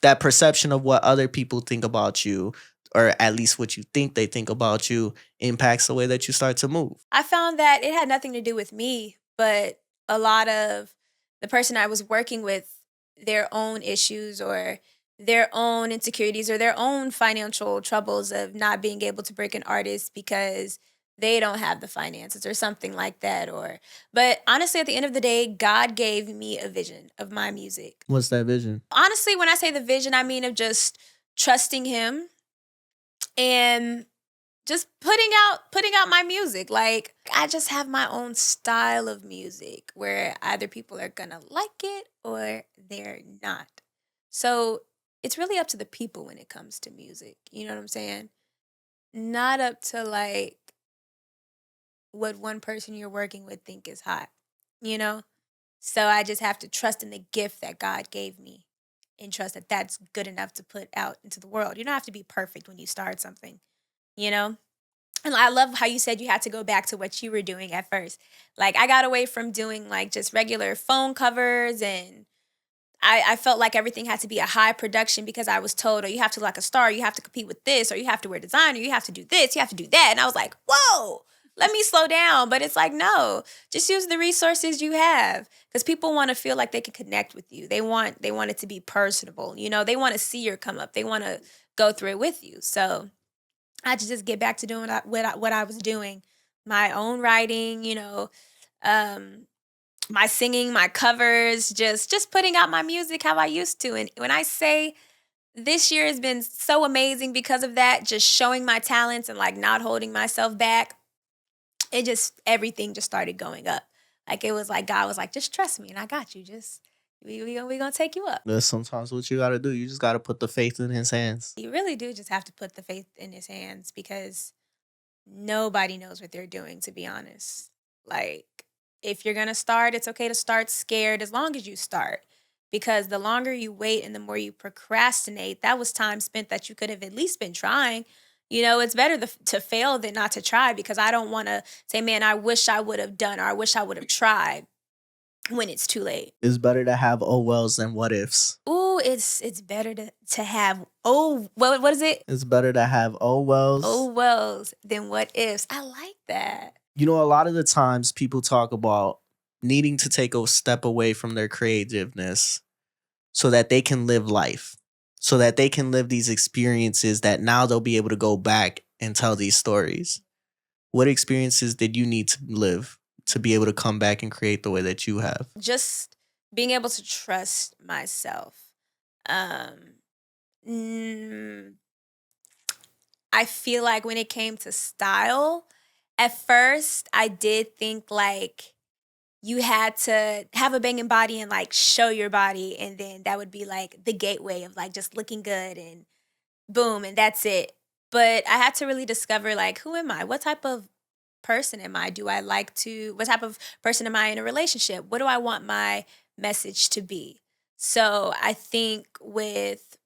that perception of what other people think about you, or at least what you think they think about you, impacts the way that you start to move. I found that it had nothing to do with me, but a lot of the person I was working with, their own issues or their own insecurities or their own financial troubles of not being able to break an artist because they don't have the finances or something like that. But honestly, at the end of the day, God gave me a vision of my music. What's that vision? Honestly, when I say the vision, I mean of just trusting him and just putting out my music. Like, I just have my own style of music where either people are gonna like it or they're not. So it's really up to the people when it comes to music. You know what I'm saying? Not up to like what one person you're working with think is hot, you know? So I just have to trust in the gift that God gave me and trust that that's good enough to put out into the world. You don't have to be perfect when you start something, you know? And I love how you said you had to go back to what you were doing at first. Like, I got away from doing like just regular phone covers, and I felt like everything had to be a high production because I was told, oh, you have to like a star, you have to compete with this, or you have to wear designer, you have to do this, you have to do that. And I was like, whoa, let me slow down. But it's like, no, just use the resources you have. Because people want to feel like they can connect with you. They want it to be personable. You know, they want to see your come up. They want to go through it with you. So I had to just get back to doing what I was doing, my own writing, um, my singing, my covers, just putting out my music how I used to. And when I say this year has been so amazing because of that, just showing my talents and like not holding myself back, everything just started going up. Like, it was like God was like, just trust me and I got you. Just we gonna take you up. That's sometimes what you gotta do. You just gotta put the faith in his hands. You really do just have to put the faith in his hands because nobody knows what they're doing, to be honest. Like, if you're going to start, it's okay to start scared as long as you start. Because the longer you wait and the more you procrastinate, that was time spent that you could have at least been trying. You know, it's better to fail than not to try, because I don't want to say, man, I wish I would have done, or I wish I would have tried when it's too late. It's better to have oh wells than what ifs. Ooh, it's better to have, what is it? It's better to have oh wells. Oh wells than what ifs. I like that. You know, a lot of the times people talk about needing to take a step away from their creativeness so that they can live life, so that they can live these experiences that now they'll be able to go back and tell these stories. What experiences did you need to live to be able to come back and create the way that you have? Just being able to trust myself. I feel like when it came to style, at first I did think like you had to have a banging body and like show your body, and then that would be like the gateway of like just looking good and boom, and that's it. But I had to really discover like, who am I? What type of person am I? What type of person am I in a relationship? What do I want my message to be? So I think with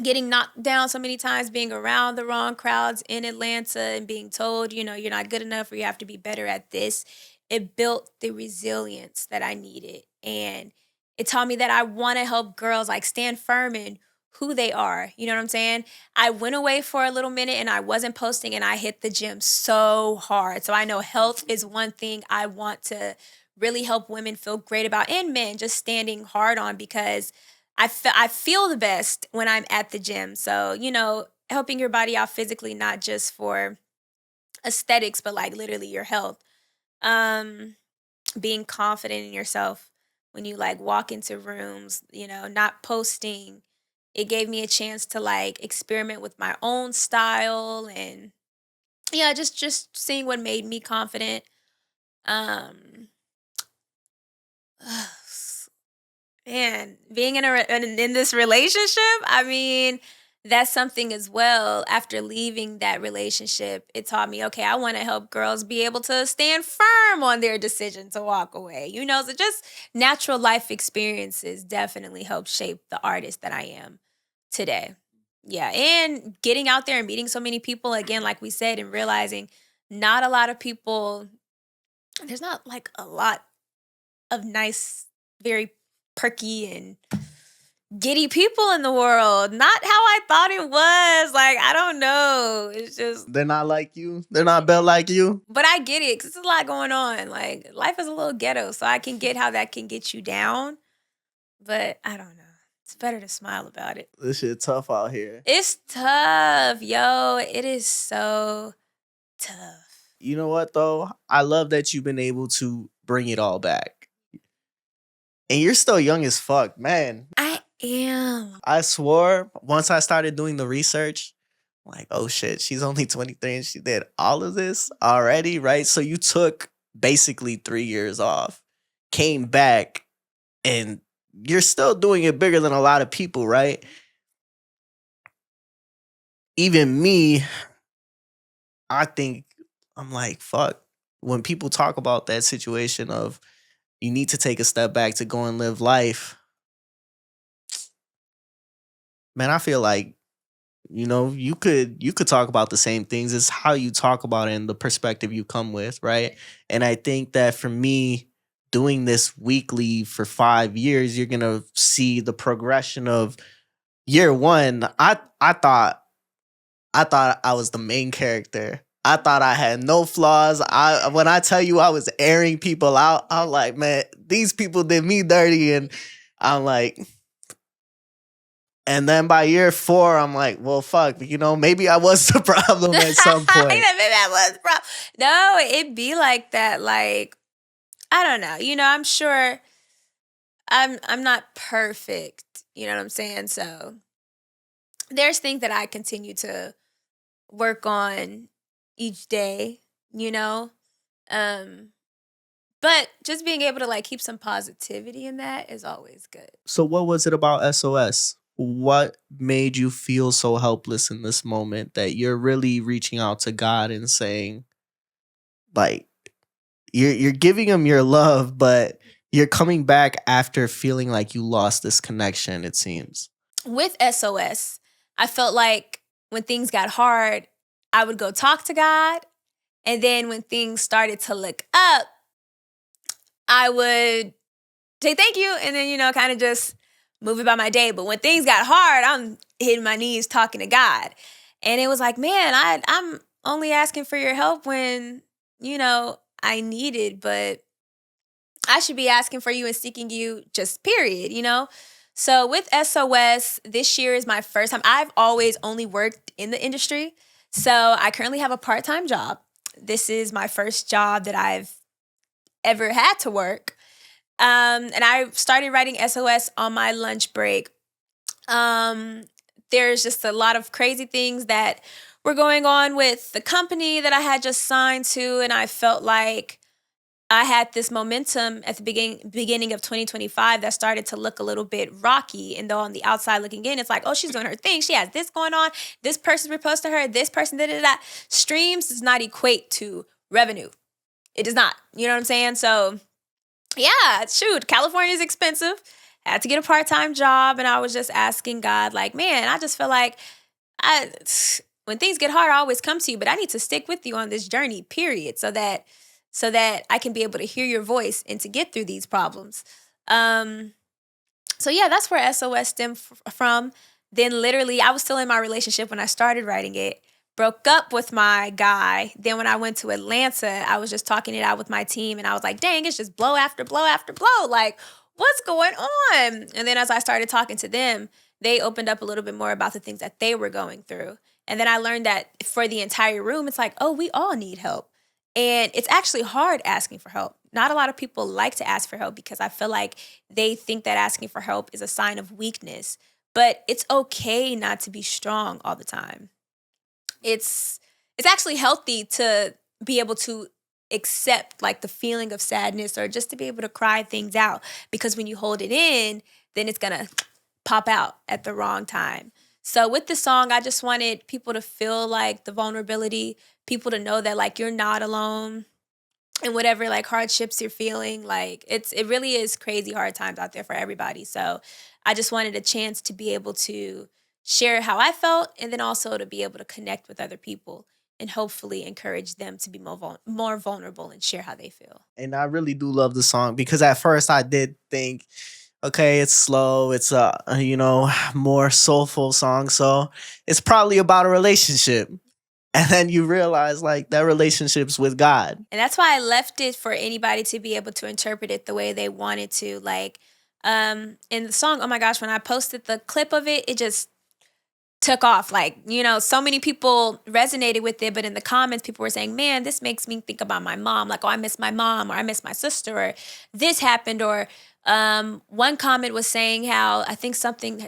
getting knocked down so many times, being around the wrong crowds in Atlanta and being told, you're not good enough or you have to be better at this, it built the resilience that I needed. And it taught me that I want to help girls like stand firm in who they are. You know what I'm saying? I went away for a little minute and I wasn't posting, and I hit the gym so hard. So I know health is one thing I want to really help women feel great about, and men, just standing hard on, because I feel the best when I'm at the gym. So, helping your body out physically, not just for aesthetics, but like literally your health. Being confident in yourself when you like walk into rooms, not posting. It gave me a chance to like experiment with my own style, and yeah, just seeing what made me confident. Um Man, being in this relationship, I mean, that's something as well. After leaving that relationship, it taught me, okay, I want to help girls be able to stand firm on their decision to walk away. So just natural life experiences definitely help shape the artist that I am today. Yeah, and getting out there and meeting so many people, again, like we said, and realizing not a lot of people, there's not like a lot of nice, very perky and giddy people in the world. Not how I thought it was. Like, I don't know. It's just, They're not like you. They're not built like you. but I get it, because there's a lot going on. Like, life is a little ghetto, so I can get how that can get you down. But I don't know. It's better to smile about it. This shit tough out here. It's tough, yo. It is so tough. you know what though? I love that you've been able to bring it all back. And you're still young as fuck, man. I am. I swore once I started doing the research, like, oh shit, she's only 23 and she did all of this already, right? So you took basically 3 years off, came back, and you're still doing it bigger than a lot of people, right? Even me, I think I'm like, fuck. When people talk about that situation of you need to take a step back to go and live life, man, I feel like, you could talk about the same things. It's how you talk about it and the perspective you come with, right? And I think that for me, doing this weekly for 5 years, you're gonna see the progression of year one. I thought I was the main character. I thought I had no flaws. When I tell you I was airing people out, I'm like, man, these people did me dirty, and I'm like, and then by year four, I'm like, well, fuck, maybe I was the problem at some Maybe point. that was no, it be like that. Like, I don't know. I'm sure I'm not perfect. You know what I'm saying? So there's things that I continue to work on each day, you know? Um, but just being able to like keep some positivity in that is always good. So, what was it about SOS? What made you feel so helpless in this moment that you're really reaching out to God and saying, like, you're giving him your love, but you're coming back after feeling like you lost this connection, it seems. With SOS, I felt like when things got hard, I would go talk to God. And then when things started to look up, I would say thank you and then, kind of just move about my day. But when things got hard, I'm hitting my knees talking to God. And it was like, man, I'm only asking for your help when, I need it, but I should be asking for you and seeking you just period. So with SOS, this year is my first time. I've always only worked in the industry. So I currently have a part-time job. This is my first job that I've ever had to work. And I started writing SOS on my lunch break. There's just a lot of crazy things that were going on with the company that I had just signed to, and I felt like I had this momentum at the beginning of 2025 that started to look a little bit rocky. And though on the outside looking in, it's like, oh, she's doing her thing. She has this going on. This person's reposted her. This person did that. Streams does not equate to revenue. It does not. You know what I'm saying? So yeah, shoot, California is expensive. I had to get a part-time job, and I was just asking God, like, man, I just feel like when things get hard, I always come to you, but I need to stick with you on this journey, period, so that I can be able to hear your voice and to get through these problems. So yeah, that's where SOS stemmed from. Then literally, I was still in my relationship when I started writing it. Broke up with my guy. Then when I went to Atlanta, I was just talking it out with my team, and I was like, dang, it's just blow after blow after blow. Like, what's going on? And then as I started talking to them, they opened up a little bit more about the things that they were going through. And then I learned that for the entire room, it's like, oh, we all need help. And it's actually hard asking for help. Not a lot of people like to ask for help because I feel like they think that asking for help is a sign of weakness. But it's okay not to be strong all the time. It's actually healthy to be able to accept like the feeling of sadness or just to be able to cry things out, because when you hold it in, then it's gonna pop out at the wrong time. So with the song, I just wanted people to feel like the vulnerability, people to know that like you're not alone and whatever like hardships you're feeling. Like it really is crazy hard times out there for everybody. So I just wanted a chance to be able to share how I felt, and then also to be able to connect with other people and hopefully encourage them to be more vulnerable and share how they feel. And I really do love the song because at first I did think, okay, it's slow, it's a more soulful song, so it's probably about a relationship. And then you realize like that relationship's with God. And that's why I left it for anybody to be able to interpret it the way they wanted to. Like in the song, oh my gosh, when I posted the clip of it, it just took off. Like, so many people resonated with it, but in the comments, people were saying, man, this makes me think about my mom. Like, oh, I miss my mom, or I miss my sister, or this happened. Or one comment was saying how I think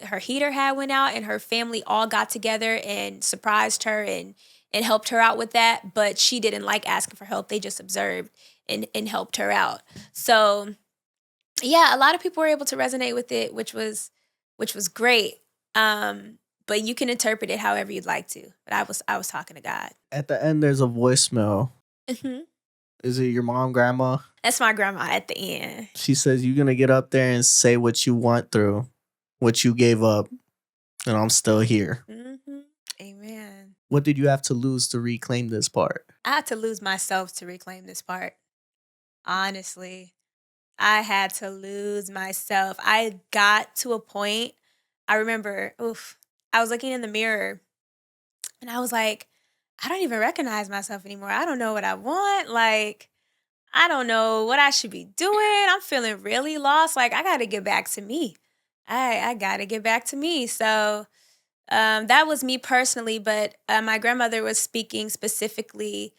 her heater had went out and her family all got together and surprised her and helped her out with that. But she didn't like asking for help. They just observed and helped her out. So yeah, a lot of people were able to resonate with it, which was great. But you can interpret it however you'd like to. But I was talking to God. At the end, there's a voicemail. Mm-hmm. Is it your mom, grandma? That's my grandma at the end. She says you're going to get up there and say what you went through, what you gave up, and I'm still here. Mm-hmm. Amen. What did you have to lose to reclaim this part? I had to lose myself to reclaim this part. Honestly, I had to lose myself. I got to a point, I remember, I was looking in the mirror and I was like, I don't even recognize myself anymore. I don't know what I want. Like, I don't know what I should be doing. I'm feeling really lost. Like, I got to get back to me. I got to get back to me. So that was me personally. But my grandmother was speaking specifically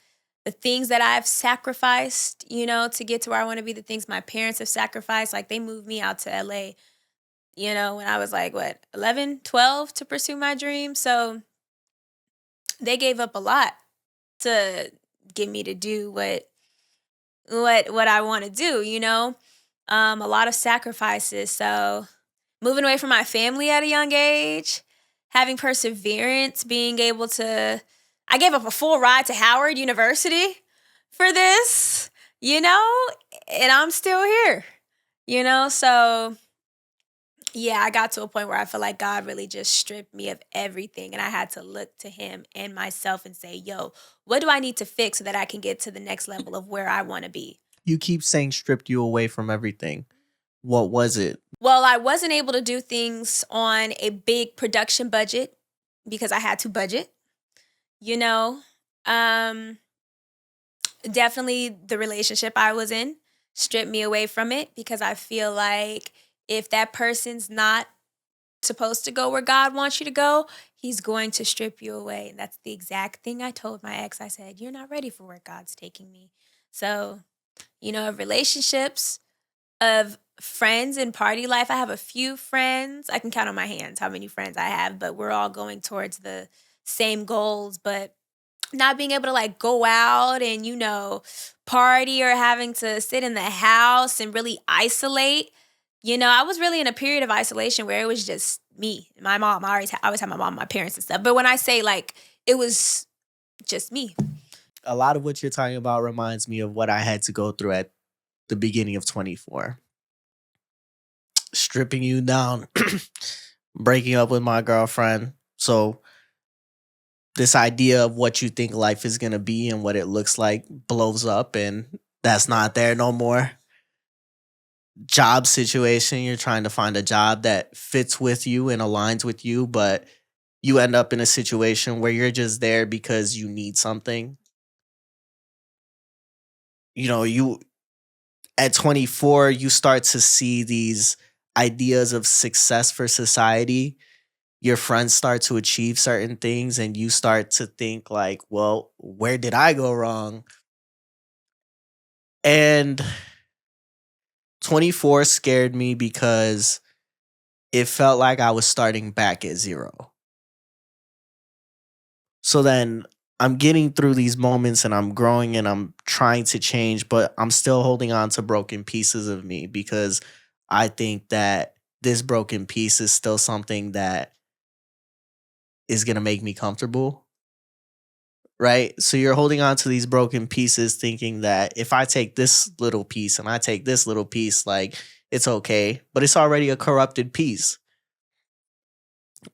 the things that I've sacrificed, to get to where I want to be, the things my parents have sacrificed. Like, they moved me out to LA, when I was like, 11, 12 to pursue my dream. So they gave up a lot to get me to do what I want to do, a lot of sacrifices. So moving away from my family at a young age, having perseverance, being able to, I gave up a full ride to Howard University for this, and I'm still here, so yeah, I got to a point where I feel like God really just stripped me of everything. And I had to look to him and myself and say, yo, what do I need to fix so that I can get to the next level of where I want to be? You keep saying stripped you away from everything. What was it? Well, I wasn't able to do things on a big production budget because I had to budget, Definitely the relationship I was in stripped me away from it because I feel like if that person's not supposed to go where God wants you to go, he's going to strip you away. And that's the exact thing I told my ex. I said, you're not ready for where God's taking me. So, of relationships, of friends and party life, I have a few friends. I can count on my hands how many friends I have, but we're all going towards the same goals. But not being able to like go out and, party or having to sit in the house and really isolate. I was really in a period of isolation where it was just me, my mom. I always had my mom, my parents and stuff. But when I say like, it was just me. A lot of what you're talking about reminds me of what I had to go through at the beginning of 24. Stripping you down, breaking up with my girlfriend. So this idea of what you think life is going to be and what it looks like blows up, and that's not there no more. Job situation, you're trying to find a job that fits with you and aligns with you, but you end up in a situation where you're just there because you need something. You at 24, you start to see these ideas of success for society. Your friends start to achieve certain things and you start to think like, well, where did I go wrong? And 24 scared me because it felt like I was starting back at zero. So then I'm getting through these moments and I'm growing and I'm trying to change, but I'm still holding on to broken pieces of me because I think that this broken piece is still something that is going to make me comfortable. Right? So you're holding on to these broken pieces thinking that if I take this little piece and I take this little piece, like it's okay, but it's already a corrupted piece.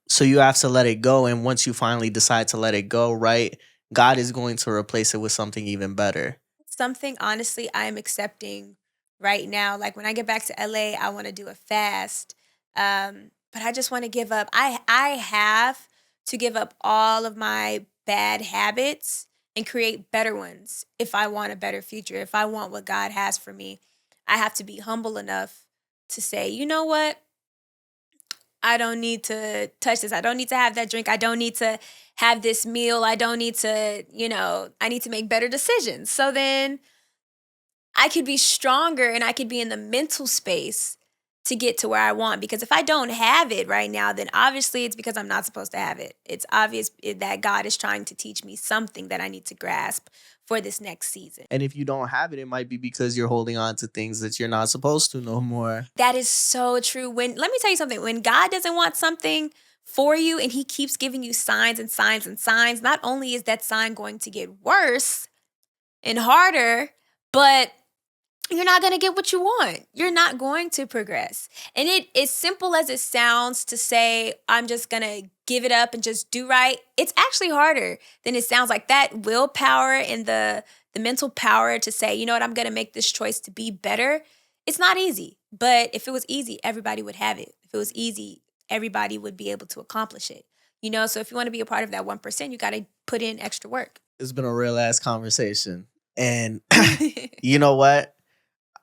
So you have to let it go. And once you finally decide to let it go, right, God is going to replace it with something even better. Something, honestly, I'm accepting right now. Like when I get back to LA, I want to do a fast. But I just want to give up. I have to give up all of my bad habits and create better ones if I want a better future. If I want what God has for me, I have to be humble enough to say, you know what? I don't need to touch this. I don't need to have that drink. I don't need to have this meal. I don't need to, I need to make better decisions. So then I could be stronger and I could be in the mental space to get to where I want. Because if I don't have it right now, then obviously it's because I'm not supposed to have it. It's obvious that God is trying to teach me something that I need to grasp for this next season. And if you don't have it, it might be because you're holding on to things that you're not supposed to no more. That is so true. Let me tell you something. When God doesn't want something for you and he keeps giving you signs and signs and signs, not only is that sign going to get worse and harder, but you're not going to get what you want. You're not going to progress. And it is simple as it sounds to say, I'm just going to give it up and just do right. It's actually harder than it sounds. Like that willpower and the mental power to say, you know what, I'm going to make this choice to be better. It's not easy. But if it was easy, everybody would have it. If it was easy, everybody would be able to accomplish it. So if you want to be a part of that 1%, you got to put in extra work. It's been a real ass conversation. And you know what?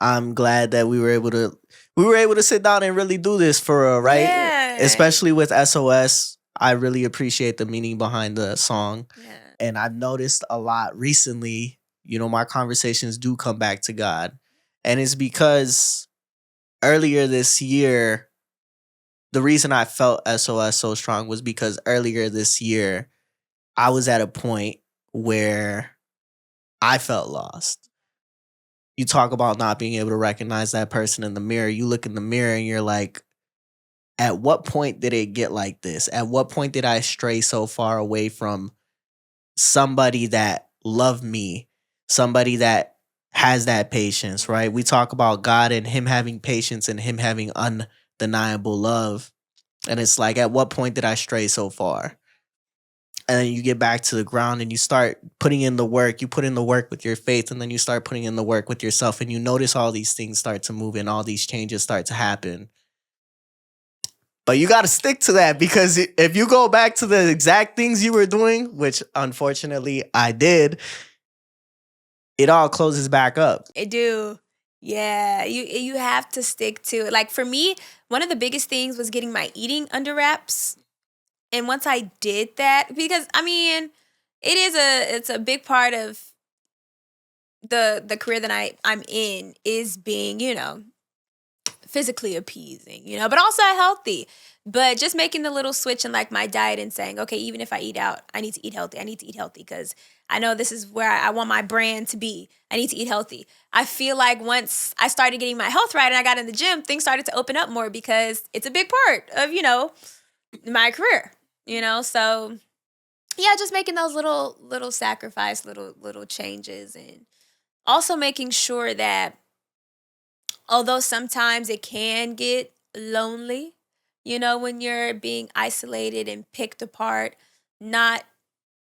I'm glad that we were able to sit down and really do this for real, right? Yeah. Especially with SOS. I really appreciate the meaning behind the song. Yeah. And I've noticed a lot recently, my conversations do come back to God. And it's because earlier this year, the reason I felt SOS so strong was because earlier this year, I was at a point where I felt lost. You talk about not being able to recognize that person in the mirror. You look in the mirror and you're like, at what point did it get like this? At what point did I stray so far away from somebody that loved me, somebody that has that patience, right? We talk about God and him having patience and him having undeniable love. And it's like, at what point did I stray so far? And then you get back to the ground and you start putting in the work. You put in the work with your faith, and then you start putting in the work with yourself, and you notice all these things start to move and all these changes start to happen. But you got to stick to that, because if you go back to the exact things you were doing, which unfortunately I did, it all closes back up. It do. Yeah, you have to stick to it. Like for me, one of the biggest things was getting my eating under wraps. And once I did that, because it's a big part of the career that I'm in is being, physically appeasing, but also healthy. But just making the little switch in like my diet and saying, okay, even if I eat out, I need to eat healthy. I need to eat healthy because I know this is where I want my brand to be. I need to eat healthy. I feel like once I started getting my health right and I got in the gym, things started to open up more because it's a big part of, my career. So yeah, just making those little sacrifice, little changes, and also making sure that although sometimes it can get lonely, when you're being isolated and picked apart, not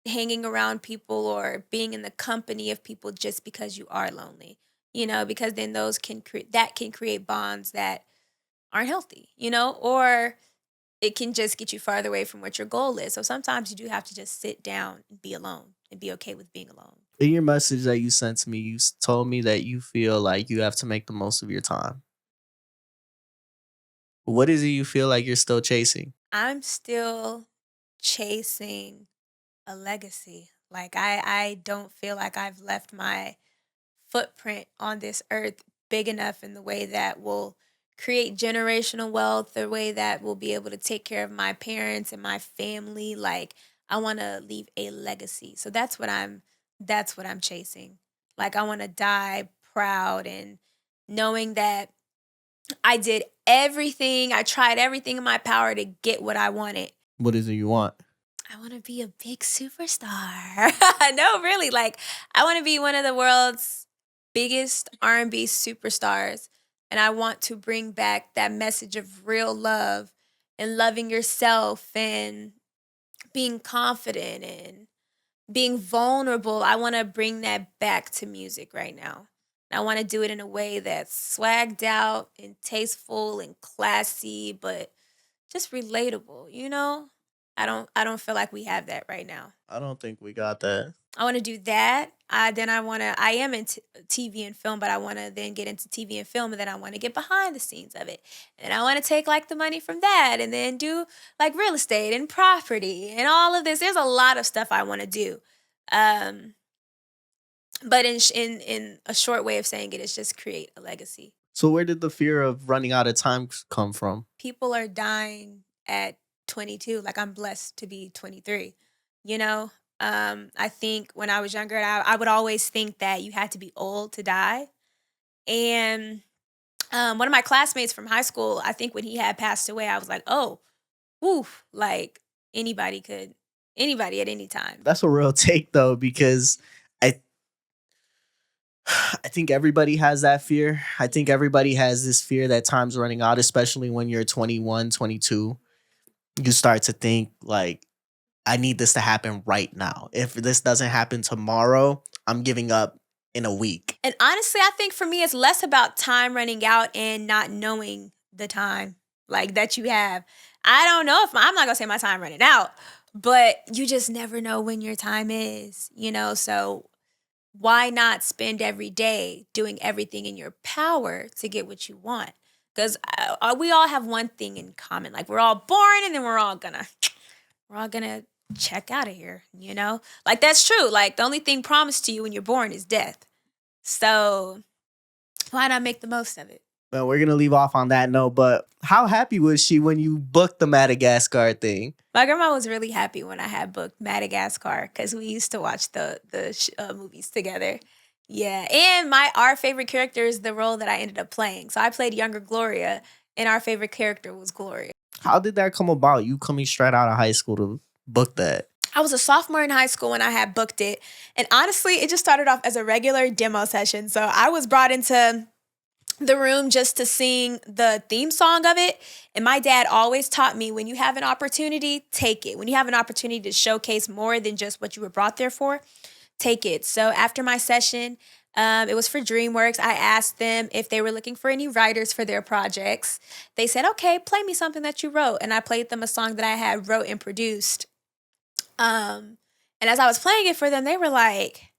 hanging around people or being in the company of people just because you are lonely, because then those can create bonds that aren't healthy, or it can just get you farther away from what your goal is. So sometimes you do have to just sit down and be alone and be okay with being alone. In your message that you sent to me, you told me that you feel like you have to make the most of your time. What is it you feel like you're still chasing? I'm still chasing a legacy. Like I don't feel like I've left my footprint on this earth big enough in the way that will create generational wealth, the way that will be able to take care of my parents and my family. Like I want to leave a legacy. So that's what I'm chasing. Like I want to die proud and knowing that I did everything, I tried everything in my power to get what I wanted. What is it you want? I want to be a big superstar. No, really. Like I want to be one of the world's biggest R&B superstars. And I want to bring back that message of real love and loving yourself and being confident and being vulnerable. I want to bring that back to music right now. And I want to do it in a way that's swagged out and tasteful and classy, but just relatable, I don't feel like we have that right now. I don't think we got that. I want to do that. I am into TV and film, but I want to then get into TV and film, and then I want to get behind the scenes of it. And I want to take like the money from that and then do like real estate and property and all of this. There's a lot of stuff I want to do. Um, but in a short way of saying it is just create a legacy. So where did the fear of running out of time come from? People are dying at 22. Like I'm blessed to be 23, you know? I think when I was younger, I would always think that you had to be old to die. And one of my classmates from high school, I think when he had passed away, I was like, oh, woof, like anybody at any time. That's a real take though, because I I think everybody has that fear. I think everybody has this fear that time's running out, especially when you're 21, 22. You start to think like, I need this to happen right now. If this doesn't happen tomorrow, I'm giving up in a week. And honestly, I think for me, it's less about time running out and not knowing the time like that you have. I don't know if I'm not gonna say my time running out, but you just never know when your time is, you know? So why not spend every day doing everything in your power to get what you want? Because we all have one thing in common. Like we're all born and then we're all gonna check out of here, you know? Like that's true. Like the only thing promised to you when you're born is death. So why not make the most of it? Well, we're gonna leave off on that note, but how happy was she when you booked the Madagascar thing? My grandma was really happy when I had booked Madagascar because we used to watch the movies together. Yeah, and our favorite character is the role that I ended up playing. So I played younger Gloria, and our favorite character was Gloria. How did that come about? You coming straight out of high school to book that? I was a sophomore in high school when I had booked it. And honestly, it just started off as a regular demo session. So I was brought into the room just to sing the theme song of it. And my dad always taught me, when you have an opportunity, take it. When you have an opportunity to showcase more than just what you were brought there for, take it. So after my session, it was for DreamWorks. I asked them if they were looking for any writers for their projects. They said, okay, play me something that you wrote. And I played them a song that I had wrote and produced. And as I was playing it for them, they were like,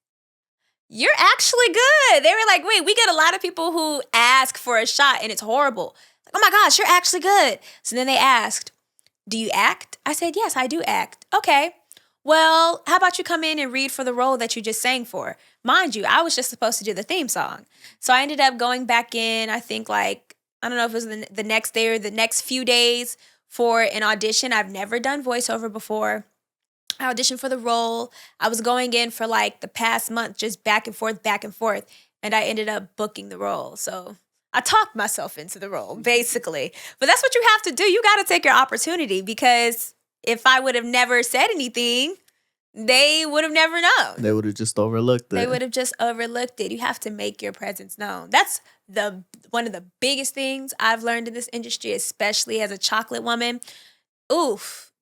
you're actually good. They were like, wait, we get a lot of people who ask for a shot and it's horrible. Like, oh my gosh, you're actually good. So then they asked, do you act? I said, yes, I do act. Okay. Well, how about you come in and read for the role that you just sang for? Mind you, I was just supposed to do the theme song. So I ended up going back in, I think like, I don't know if it was the next day or the next few days for an audition. I've never done voiceover before. I auditioned for the role. I was going in for like the past month, just back and forth, and I ended up booking the role. So I talked myself into the role, basically. But that's what you have to do. You got to take your opportunity, because if I would have never said anything, they would have never known. They would have just overlooked it. They would have just overlooked it. You have to make your presence known. That's one of the biggest things I've learned in this industry, especially as a chocolate woman. Oof.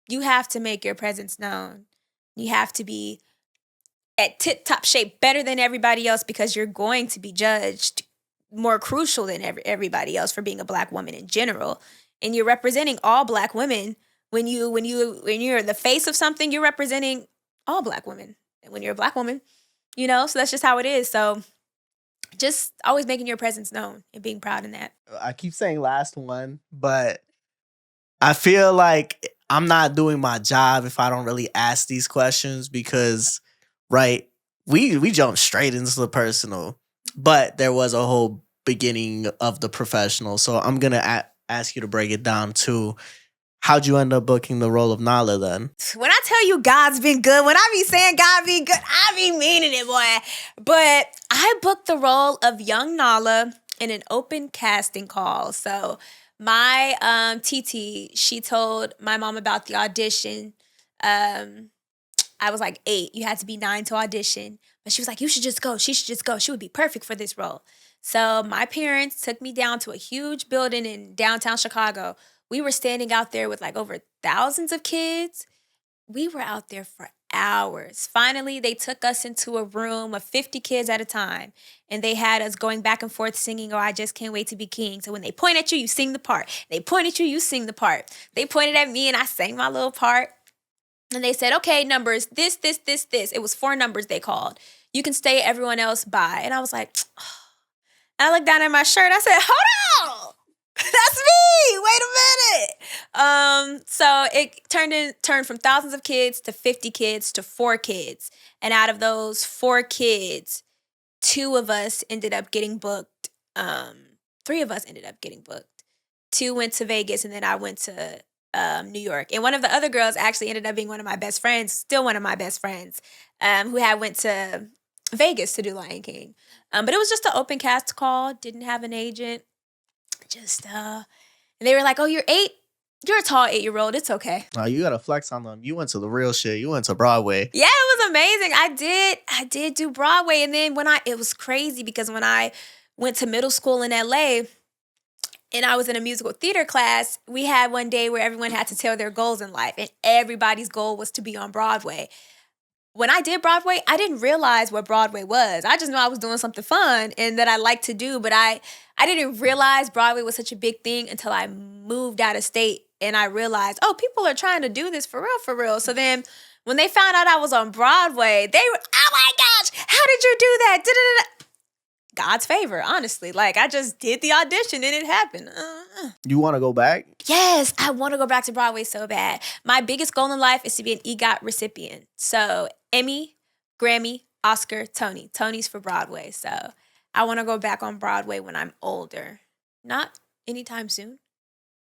You have to make your presence known. You have to be at tip-top shape, better than everybody else, because you're going to be judged more crucial than everybody else for being a Black woman in general. And you're representing all Black women. When you're the face of something, you're representing all Black women. And when you're a Black woman, you know, so that's just how it is. So just always making your presence known and being proud in that. I keep saying last one, but I feel like I'm not doing my job if I don't really ask these questions, because, right, we jump straight into the personal, but there was a whole beginning of the professional. So I'm going to ask you to break it down too. How'd you end up booking the role of Nala then? When I tell you God's been good, when I be saying God be good, I be meaning it, boy. But I booked the role of young Nala in an open casting call. So my TT, she told my mom about the audition. I was like 8. You had to be 9 to audition. But she was like, you should just go. She should just go. She would be perfect for this role. So my parents took me down to a huge building in downtown Chicago. We were standing out there with like over thousands of kids. We were out there for hours. Finally, they took us into a room of 50 kids at a time, and they had us going back and forth singing, "Oh, I Just Can't Wait to Be King." So when they point at you, you sing the part. They point at you, you sing the part. They pointed at me, and I sang my little part. And they said, "Okay, numbers, this, this, this, this." It was 4 numbers they called. "You can stay, everyone else bye." And I was like, oh. And I looked down at my shirt. I said, "Hold on. That's me. Wait a minute." So it turned from thousands of kids to 50 kids to 4 kids. And out of those 4 kids, 2 of us ended up getting booked. 3 of us ended up getting booked. 2 went to Vegas, and then I went to New York. And one of the other girls actually ended up being one of my best friends, still one of my best friends, who had went to Vegas to do Lion King. But it was just an open cast call, didn't have an agent. And they were like, "Oh, you're 8? You're a tall 8-year-old. It's okay." Oh, you gotta flex on them. You went to the real shit. You went to Broadway. Yeah, it was amazing. I did do Broadway. And then it was crazy because when I went to middle school in LA and I was in a musical theater class, we had one day where everyone had to tell their goals in life, and everybody's goal was to be on Broadway. When I did Broadway, I didn't realize what Broadway was. I just knew I was doing something fun and that I liked to do, but I didn't realize Broadway was such a big thing until I moved out of state and I realized, oh, people are trying to do this for real, for real. So then when they found out I was on Broadway, they were, "Oh my gosh, how did you do that?" Da-da-da-da. God's favor, honestly. Like, I just did the audition and it happened. You want to go back? Yes, I want to go back to Broadway so bad. My biggest goal in life is to be an EGOT recipient. So Emmy, Grammy, Oscar, Tony. Tony's for Broadway. So I want to go back on Broadway when I'm older. Not anytime soon.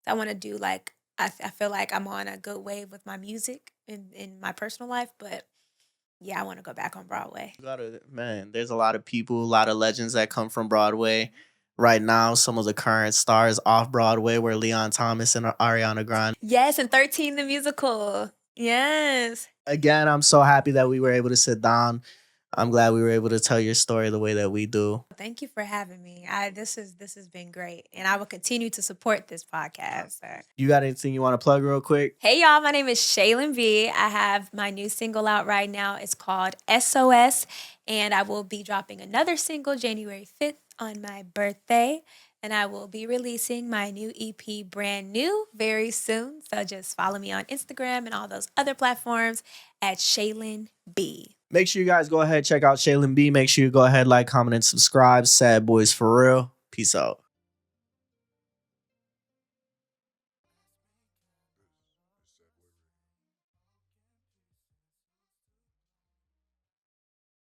I want to do I feel like I'm on a good wave with my music in my personal life, but yeah, I want to go back on Broadway. Man, there's a lot of people, a lot of legends that come from Broadway. Right now, some of the current stars off Broadway were Leon Thomas and Ariana Grande. Yes, and 13 the musical. Yes. Again, I'm so happy that we were able to sit down. I'm glad we were able to tell your story the way that we do. Thank you for having me. This has been great, and I will continue to support this podcast. You got anything you want to plug real quick? Hey y'all, my name is Shaylin B. I have my new single out right now. It's called SOS, and I will be dropping another single January 5th on my birthday, and I will be releasing my new EP brand new very soon. So just follow me on Instagram and all those other platforms at Shaylin B. Make sure you guys go ahead, check out Shaylin B. Make sure you go ahead, like, comment, and subscribe. Sad Boys for real. Peace out.